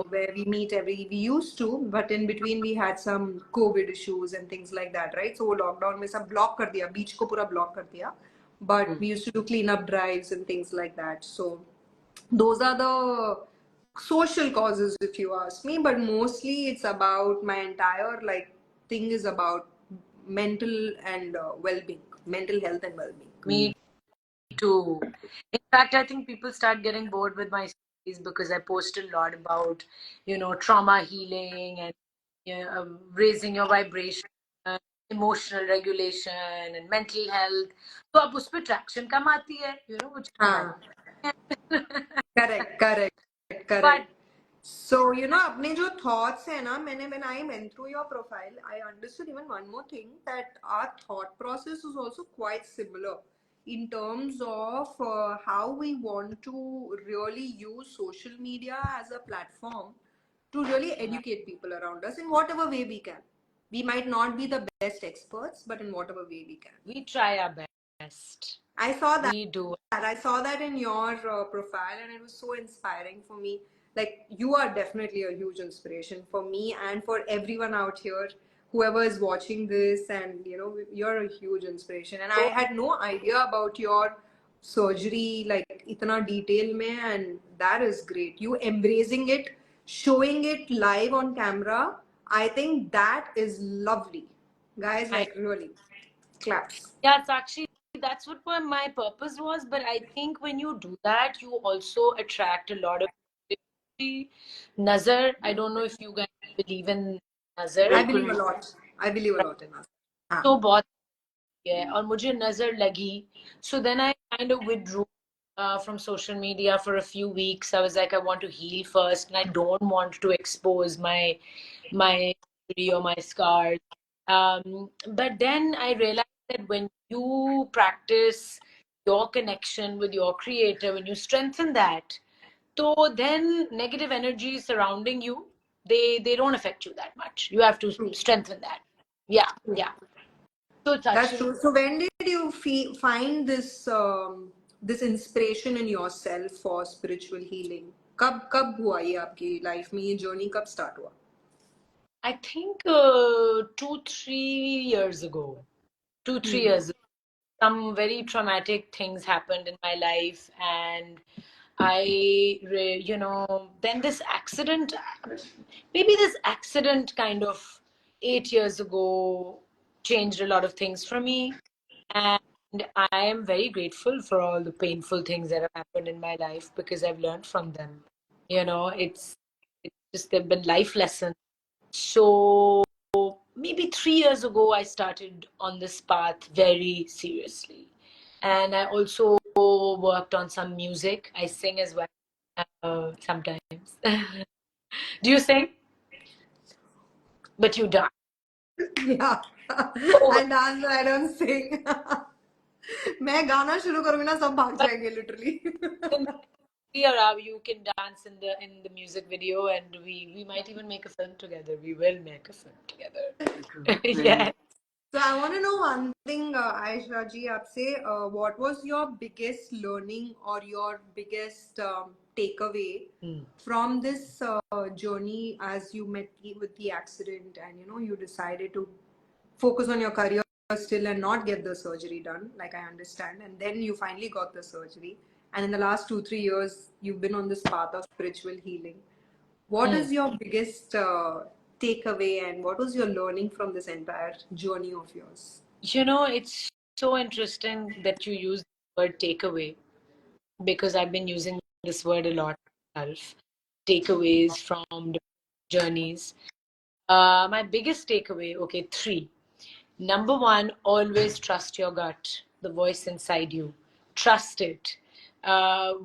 A: where we meet we used to, but in between we had some COVID issues and things like that, right? So lockdown में सब block कर दिया, beach को पूरा block कर दिया. But we used to do cleanup drives and things like that. So those are the social causes, if you ask me, but mostly it's about my entire thing is about mental and well-being, mental health and well-being.
B: me too. In fact, I think people start getting bored with my stories because I post a lot about, trauma healing and raising your vibration, emotional regulation, and mental health. तो अब उस पे traction कम आती है, which
A: हाँ, correct.
B: but
A: So अपने जो thoughts है ना, when I went through your profile, I understood even one more thing, that our thought process is also quite similar in terms of how we want to really use social media as a platform to really educate people around us in whatever way we can. We might not be the best experts, but in whatever way we can.
B: We try our best.
A: I saw that.
B: We do.
A: I saw that in your profile, and it was so inspiring for me. Like, you are definitely a huge inspiration for me and for everyone out here, whoever is watching this, and you know, you're a huge inspiration. And I had no idea about your surgery, like itna detail mein, and that is great. You embracing it, showing it live on camera. I think that is lovely, guys. Like, really, claps.
B: Yeah, it's actually that's what my purpose was. But I think when you do that, you also attract a lot of nazar. I don't know if you guys believe in nazar.
A: I believe a lot. I believe a lot in us.
B: तो बहुत है और मुझे नजर लगी. So then I kind of withdrew from social media for a few weeks. I was like, I want to heal first, and I don't want to expose my injury or my scars. But then I realized that when you practice your connection with your creator, when you strengthen that, so then negative energy surrounding you, they don't affect you that much. You have to strengthen that. Yeah, yeah. So it's
A: That's
B: actually
A: true. So when did you find this this inspiration in yourself for spiritual healing? कब हुआ ये आपकी life में, ये journey कब start हुआ?
B: I think 2-3 years ago. 2-3 years ago, some very traumatic things happened in my life, and then this accident, maybe this accident kind of 8 years ago changed a lot of things for me. And I am very grateful for all the painful things that have happened in my life because I've learned from them. It's just they've been life lessons. So maybe 3 years ago, I started on this path very seriously. And I also worked on some music. I sing as well sometimes. Do you sing? But you dance.
A: Yeah, I dance, I don't sing. मैं गाना शुरू करूँगी ना सब भाग जाएंगे literally.
B: You can dance in the music video, and we might even make a film together. We will make a film together. Yeah.
A: So I want to know one thing, Aisha ji, aapse, what was your biggest learning or your biggest takeaway from this journey as you met with the accident, and you decided to focus on your career still and not get the surgery done, like I understand, and then you finally got the surgery, and in the last 2-3 years you've been on this path of spiritual healing. What is your biggest takeaway, and what was your learning from this entire journey of yours?
B: It's so interesting that you use the word takeaway, because I've been using this word a lot myself. Takeaways from different journeys. My biggest takeaway, okay, 3. Number 1, always trust your gut, the voice inside you. Trust it.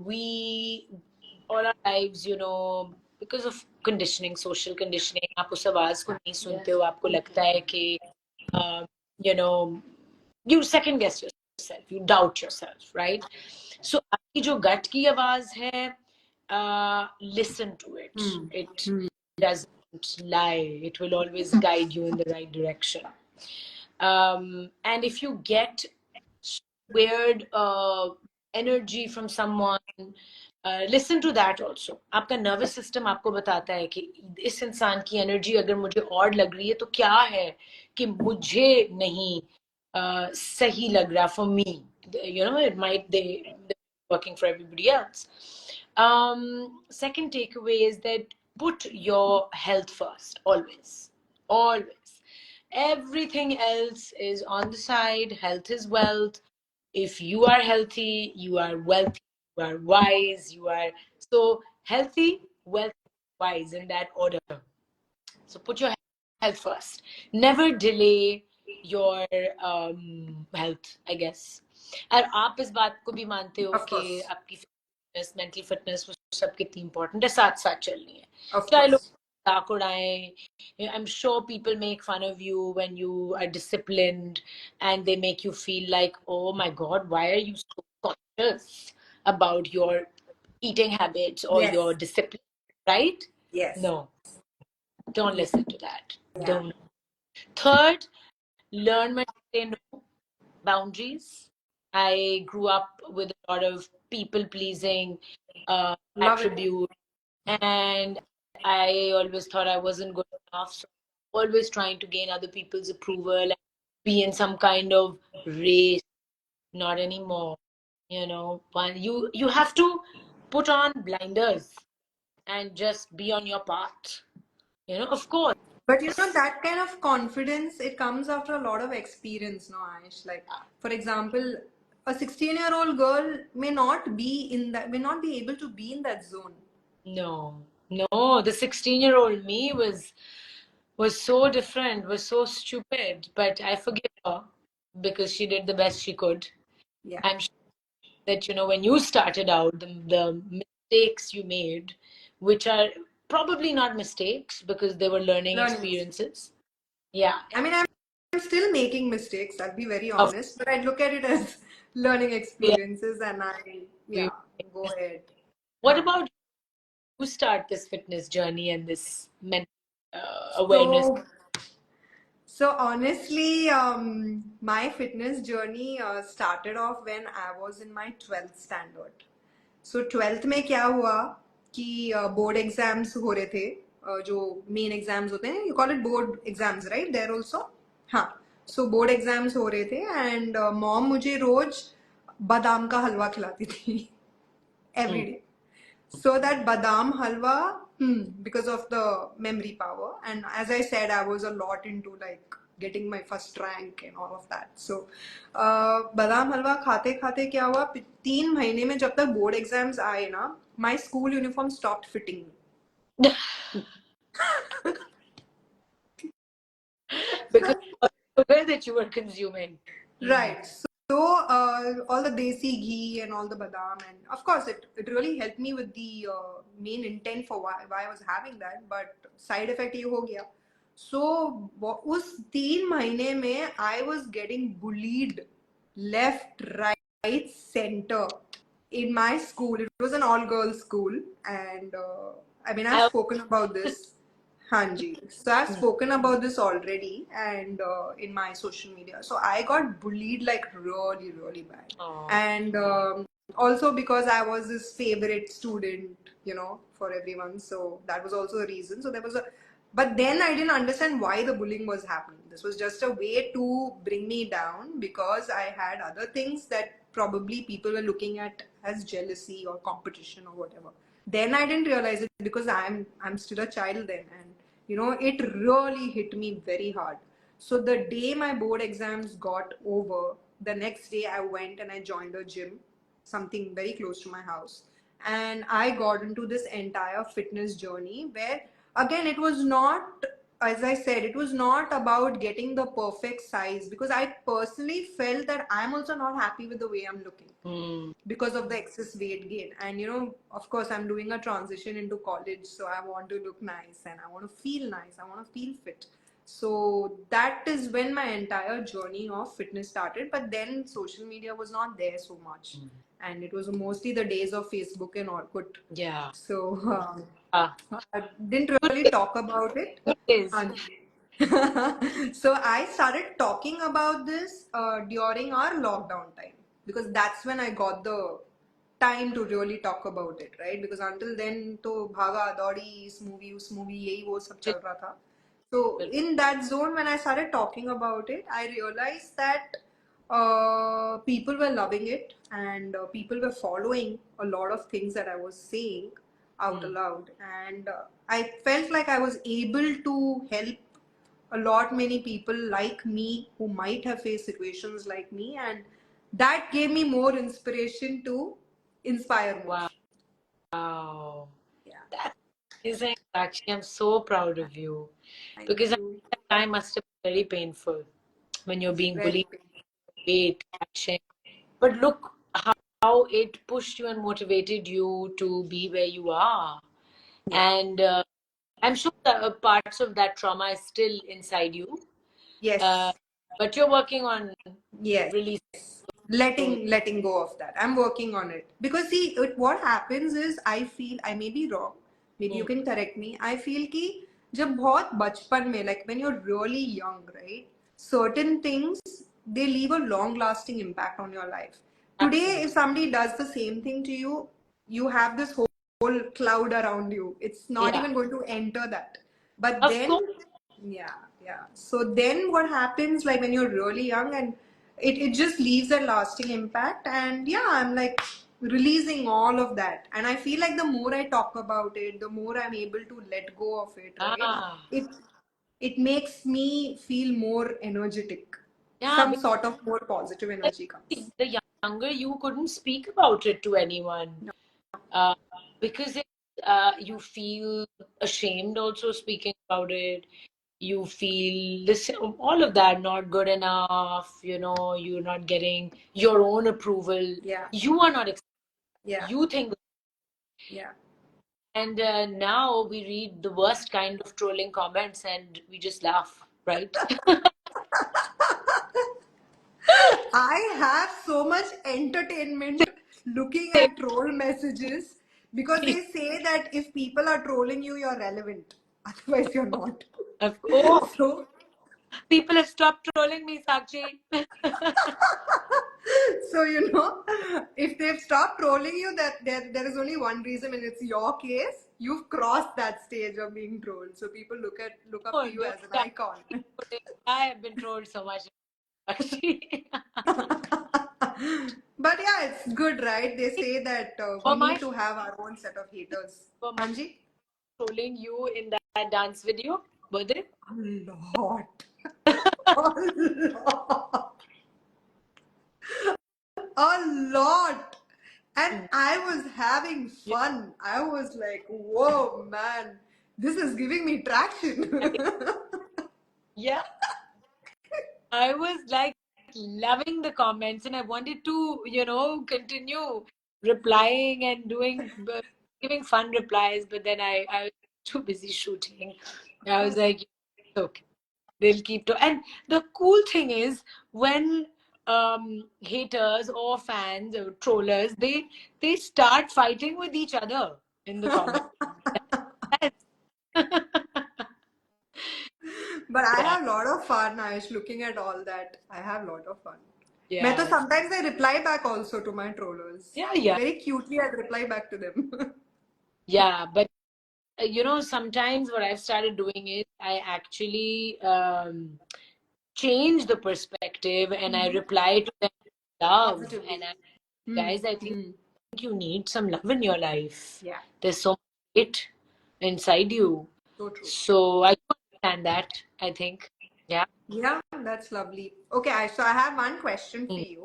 B: We, all our lives, because of conditioning, social conditioning, आप उस आवाज को नहीं सुनते हो, आपको लगता है कि, you second guess yourself, you doubt yourself, right? So आपकी जो gut की आवाज है, listen to it. It doesn't lie. It will always guide you in the right direction. And if you get weird energy from someone, listen to that also. आपका nervous system आपको बताता है कि इस इंसान की energy अगर मुझे odd लग रही है तो क्या है कि मुझे नहीं सही लग रहा for me. It might they working for everybody else. Second takeaway is that put your health first, always. Always. Everything else is on the side. Health is wealth. If you are healthy, you are wealthy, you are wise, you are so healthy, wealthy, wise, in that order. So put your health first. Never delay your health, I guess. और आप इस बात को भी मानते हो कि आपकी फिटनेस, मेंटल फिटनेस, वो सब कितनी इम्पोर्टेंट है, साथ साथ चलनी है. चाहे लोग मजाक उड़ाएं. I'm sure people make fun of you when you are disciplined, and they make you feel like, oh my God, why are you so conscious about your eating habits or your discipline, right?
A: Yes.
B: No, don't listen to that. Don't. Third, learn when to say no, boundaries. I grew up with a lot of people pleasing
A: Love it.
B: attribute, and I always thought I wasn't good enough. So always trying to gain other people's approval and be in some kind of race. Not anymore. You have to put on blinders and just be on your path. Of course.
A: But that kind of confidence, it comes after a lot of experience, no, Aish? Like, for example, a 16-year-old girl may not be able to be in that zone.
B: No, no, the 16-year-old me was so different, was so stupid, but I forgive her because she did the best she could.
A: Yeah.
B: I'm sure that, when you started out, the mistakes you made, which are probably not mistakes because they were learning
A: Learning.
B: experiences. Yeah.
A: I mean, I'm still making mistakes, I'll be very
B: Of-
A: honest, but I look at it as learning
B: yeah.
A: experiences and go ahead.
B: What about you start this fitness journey and this mental awareness?
A: So honestly, my fitness journey started off when I was in my 12th standard. So 12th में क्या हुआ कि board exams हो रहे थे, जो main exams होते हैं, you call it board exams, right? There also, हाँ. So board exams हो रहे थे and mom मुझे रोज बादाम का हलवा खिलाती थी every day. So that badam halwa, because of the memory power, and as I said, I was a lot into like getting my first rank and all of that. So badam halwa खाते खाते क्या हुआ, 3 महीने में जब तक board exams आए ना, my school uniform stopped fitting me.
B: Because of the sugar that you were consuming.
A: Right. So all the desi ghee and all the badam, and of course it really helped me with the main intent for why I was having that, but side effect ये हो गया. So उस 3 महीने में I was getting bullied left, right, center in my school. It was an all girls school, and I mean I've spoken about this. Hanji. So I've spoken about this already and in my social media. So I got bullied like really, really bad.
B: Aww.
A: And also because I was his favorite student, for everyone. So that was also a reason. So there was but then I didn't understand why the bullying was happening. This was just a way to bring me down because I had other things that probably people were looking at as jealousy or competition or whatever. Then I didn't realize it because I'm still a child then, and it really hit me very hard. So the day my board exams got over, the next day I went and I joined a gym, something very close to my house, and I got into this entire fitness journey where again it was not, as I said, it was not about getting the perfect size because I personally felt that I'm also not happy with the way I'm looking because of the excess weight gain. And of course I'm doing a transition into college, so I want to look nice and I want to feel nice, I want to feel fit. So that is when my entire journey of fitness started, but then social media was not there so much, and it was mostly the days of Facebook and Orkut.
B: Yeah.
A: So
B: Ah.
A: I didn't really talk about it.
B: Good days.
A: So I started talking about this during our lockdown time because that's when I got the time to really talk about it, right? Because until then, to bhaga daudi, इस movie, यही वो सब चल रहा था. So in that zone, when I started talking about it, I realized that people were loving it and people were following a lot of things that I was saying out aloud, and I felt like I was able to help a lot many people like me who might have faced situations like me, and that gave me more inspiration to inspire more.
B: Wow.
A: Yeah.
B: That's amazing. Actually, I'm so proud of you.
A: Thank
B: Because
A: you.
B: that time must have been very painful when you're being
A: Very
B: bullied,
A: painful.
B: weight, catching. But look how it pushed you and motivated you to be where you are. And I'm sure that parts of that trauma is still inside you.
A: Yes.
B: But you're working on
A: Yes.
B: releasing.
A: Letting go of that. I'm working on it because see, what happens is I feel, I may be wrong, maybe you can correct me, I feel कि जब बहुत बचपन में, like when you're really young, right? Certain things, they leave a long-lasting impact on your life. Today,
B: Absolutely.
A: if somebody does the same thing to you, you have this whole cloud around you. It's not
B: Yeah.
A: even going to enter that. But
B: Of
A: then,
B: course.
A: yeah. So then what happens, like when you're really young, and it just leaves a lasting impact. And yeah, I'm like releasing all of that. And I feel like the more I talk about it, the more I'm able to let go of it, right?
B: Ah.
A: It makes me feel more energetic.
B: Yeah,
A: Some sort of more positive energy comes.
B: the younger you couldn't speak about it to anyone uh, because you feel ashamed also speaking about it. You feel this, all of that, not good enough, you're not getting your own approval.
A: Yeah,
B: You are not
A: yeah,
B: you think.
A: yeah.
B: And now we read the worst kind of trolling comments and we just laugh, right?
A: I have so much entertainment looking at troll messages because they say that if people are trolling you, you're relevant. Otherwise, you're not.
B: Of course.
A: So,
B: People have stopped trolling me, Sakshi.
A: so if they've stopped trolling you, that there is only one reason, and it's your case. You've crossed that stage of being trolled. So people look up
B: Oh,
A: to you
B: don't
A: as an
B: start
A: icon.
B: trolling. I have been trolled so much, Sakshi.
A: But yeah, it's good, right? They say that
B: For
A: we
B: my
A: need to have our own set of haters.
B: for my
A: Anji?
B: trolling you in that dance video, birthday.
A: A lot. A lot. A lot. And I was having
B: Yeah.
A: fun. I was like, whoa, man, this is giving me traction.
B: Yeah. I was like loving the comments and I wanted to, continue replying and giving fun replies, but then I was too busy shooting. I was like, "It's okay. They'll keep to." And the cool thing is when haters or fans or trollers, they start fighting with each other in the comments.
A: But I
B: Yeah.
A: have a lot of fun, Aish, looking at all that. I have a lot of fun. मैं तो
B: Yeah.
A: sometimes I reply back also to my trollers.
B: Yeah.
A: Very cutely, I reply back to them.
B: Yeah. But sometimes what I've started doing is I actually change the perspective and I reply to them with love.
A: Positively.
B: And guys, I think
A: Hmm.
B: you need some love in your life.
A: Yeah,
B: There's so much hate inside you.
A: so true.
B: So I do understand that, I think. Yeah.
A: Yeah, that's lovely. Okay, so I have one question for
B: Mm.
A: you.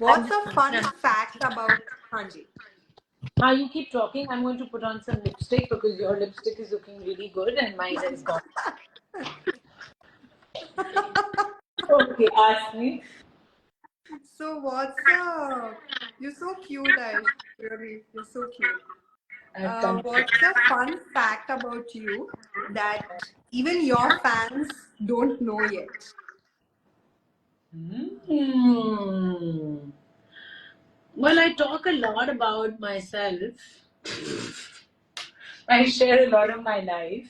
A: What's a fun fact about Hanji?
B: You keep talking. I'm going to put on some lipstick because your lipstick is looking really good and mine is gone. Okay, ask me.
A: So you're so cute, Aish. Really, you're so cute.
B: I've come.
A: What's a fun fact about you that even your fans don't know yet?
B: Hmm. Well, I talk a lot about myself. I share a lot of my life.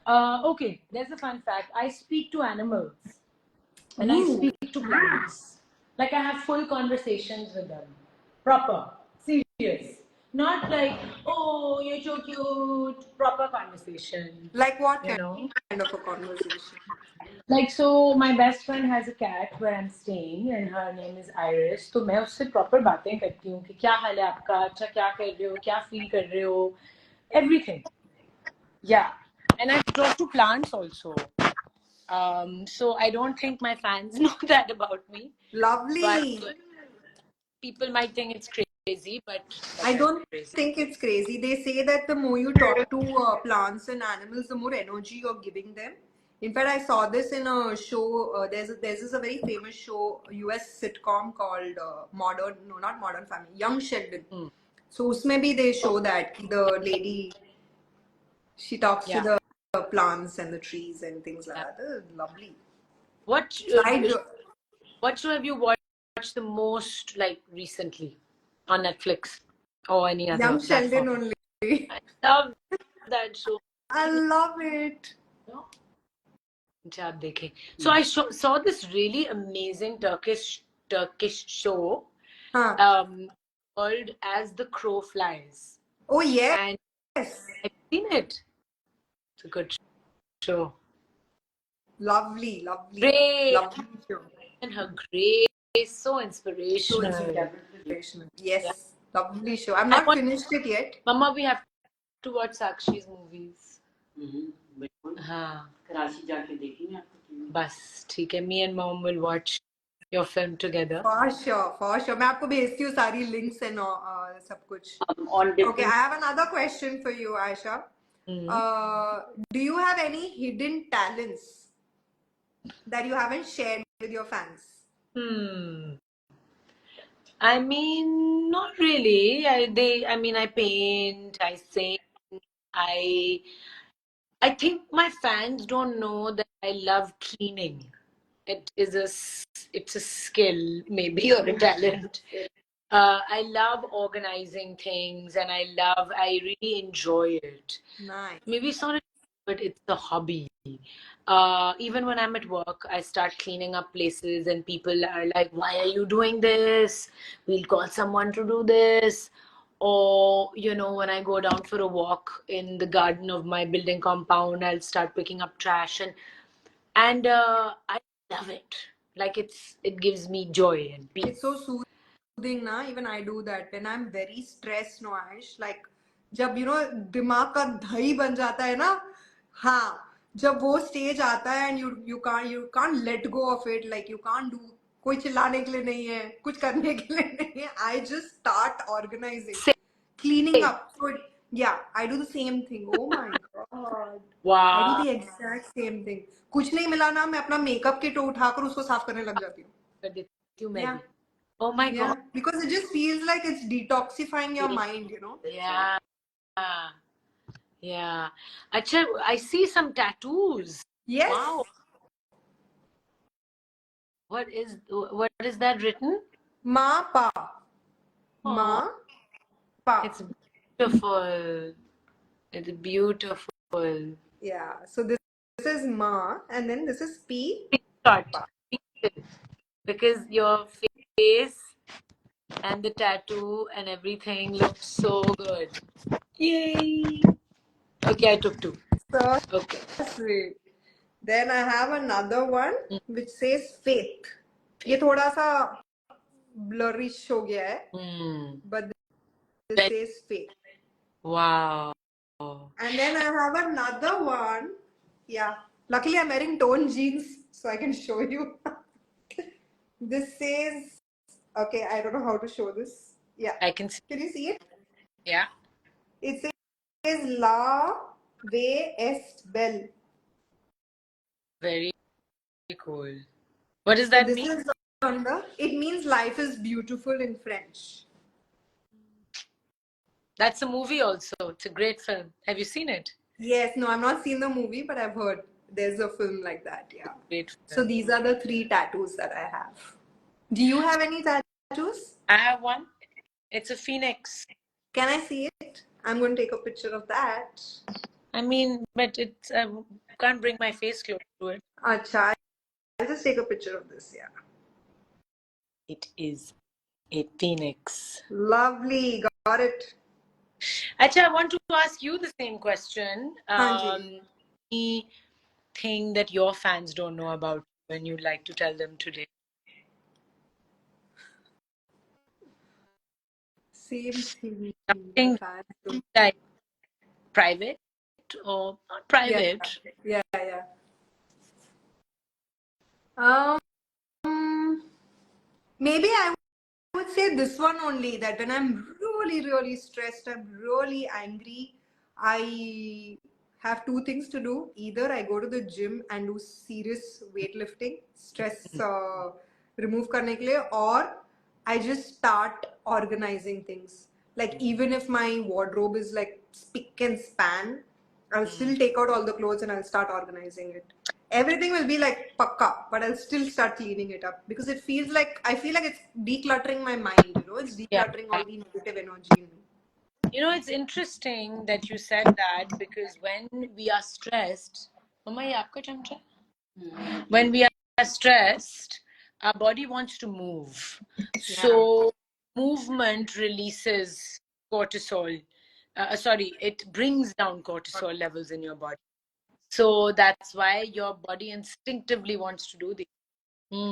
B: Okay, there's a fun fact. I speak to animals and I
A: Ooh,
B: speak to plants. Like I have full conversations with them. Proper, serious. Not like, oh, you're so cute. Proper conversation.
A: like what
B: You know?
A: kind of a conversation?
B: Like, so my best friend has a cat where I'm staying and her name is Iris. तो मैं उससे proper बातें करती हूँ कि क्या हाल है आपका, अच्छा क्या कर रहे हो, क्या feel कर रहे हो, everything. Yeah. And I talk to plants also. So I don't think my fans know that about me.
A: Lovely.
B: But people might think it's crazy, but
A: I
B: that's
A: don't
B: crazy.
A: think it's crazy. They say that the more you talk to plants and animals, the more energy you're giving them. In fact, I saw this in a show. There's this a very famous show, US sitcom called not Modern Family, Young Sheldon. So usme bhi they show that the lady, she talks to
B: Yeah.
A: the plants and the trees and things like that. Lovely.
B: What
A: So
B: what show have you watched the most like recently on Netflix or any other
A: Young Sheldon
B: platform?
A: only.
B: I love that show.
A: I love it.
B: अच्छा, आप देखें. So I saw this really amazing Turkish show
A: Huh.
B: called As the Crow Flies,
A: Oh yes.
B: and I've seen it. It's a good show.
A: Lovely, lovely,
B: Great,
A: lovely show.
B: and her grace, so
A: So
B: inspirational.
A: inspirational.
B: Yeah.
A: Yes, lovely show. I've
B: I
A: not
B: want,
A: finished it yet.
B: Mama, we have to watch Sakshi's movies.
C: बिल्कुल
B: हाँ,
C: कराची जाके देखेंगे आपको.
B: बस ठीक है. Me and Mom will watch your film together.
A: For sure, for sure. मैं आपको भेजती हूँ सारी links and सब कुछ.
C: On
A: Okay,
C: different.
A: I have another question for you, Aisha. Do you have any hidden talents that you haven't shared with your fans?
B: I mean, not really. I mean, I paint, I sing, I think my fans don't know that I love cleaning. It's a skill, maybe, or a talent. I love organizing things, and I really enjoy it.
A: Nice.
B: Maybe it's not a, but it's a hobby. Even when I'm at work, I start cleaning up places, and people are like, "Why are you doing this? We'll call someone to do this." Or, when I go down for a walk in the garden of my building compound, I'll start picking up trash, and I love it. Like it gives me joy and peace.
A: It's so soothing, na? Even I do that when I'm very stressed, no, Aish. Like, जब दिमाग का दही बन जाता है ना, हाँ, जब वो स्टेज आता है and you can't let go of it, like you can't do, कोई चिल्लाने के लिए नहीं है, कुछ करने के लिए नहीं है. I just start organizing, cleaning up. So yeah, I do the same thing. Oh my god. I do
B: Wow.
A: the exact same thing. कुछ नहीं मिला ना, मैं अपना मेकअप किट उठाकर उसको साफ करने लग जाती हूँ.
B: कर देती हूँ मैं
A: Yeah.
B: भी. Oh my
A: Yeah,
B: God.
A: because it just feels like it's detoxifying your mind,
B: Yeah. Yeah. Acha, I see some tattoos.
A: Yes.
B: Wow. What is that written?
A: Ma pa. Ma pa.
B: It's beautiful. It's beautiful.
A: Yeah. So this is ma, and then this is p.
B: Short. Because your face and the tattoo and everything looks so good. Yay! Okay, I took two.
A: So
B: Okay.
A: sweet. Then I have another one which says faith. ये थोड़ा सा blurrish हो गया है, but this says faith.
B: Wow.
A: And then I have another one. Yeah. Luckily, I'm wearing toned jeans, so I can show you. This says, okay, I don't know how to show this. Yeah.
B: I can see.
A: Can you see it?
B: Yeah.
A: It says La Ve Est Belle.
B: Very cool. What does that
A: This
B: mean?
A: is on it means life is beautiful in French.
B: That's a movie also. It's a great film. Have you seen it?
A: Yes, no, I've not seen the movie, but I've heard there's a film like that. Yeah.
B: Great film.
A: So these are the 3 tattoos that I have. Do you have any tattoos?
B: I have one. It's a phoenix.
A: Can I see it? I'm going to take a picture of that.
B: I mean, but it's can't bring my face close to it.
A: Acha, I'll just take a picture of this. Yeah.
B: It is a phoenix.
A: Lovely. Got it.
B: Acha, I want to ask you the same question.
A: Hanji.
B: Anything that your fans don't know about when you'd like to tell them today?
A: Same thing.
B: Something like private or not private.
A: Yeah. Maybe I would say this one only, that when I'm really, really stressed, I'm really angry, I have 2 things to do. Either I go to the gym and do serious weightlifting, stress remove karne ke liye, or I just start organizing things. Like even if my wardrobe is like spick and span, I'll still take out all the clothes and I'll start organizing it. Everything will be like pakka, but I'll still start cleaning it up because I feel like it's decluttering my mind, it's decluttering all the negative energy in me.
B: You know, it's interesting that you said that because when we are stressed, Mama, ye aapka chamcha? When we are stressed, our body wants to move. So movement releases cortisol. Sorry, it brings down cortisol levels in your body. So that's why your body instinctively wants to do this.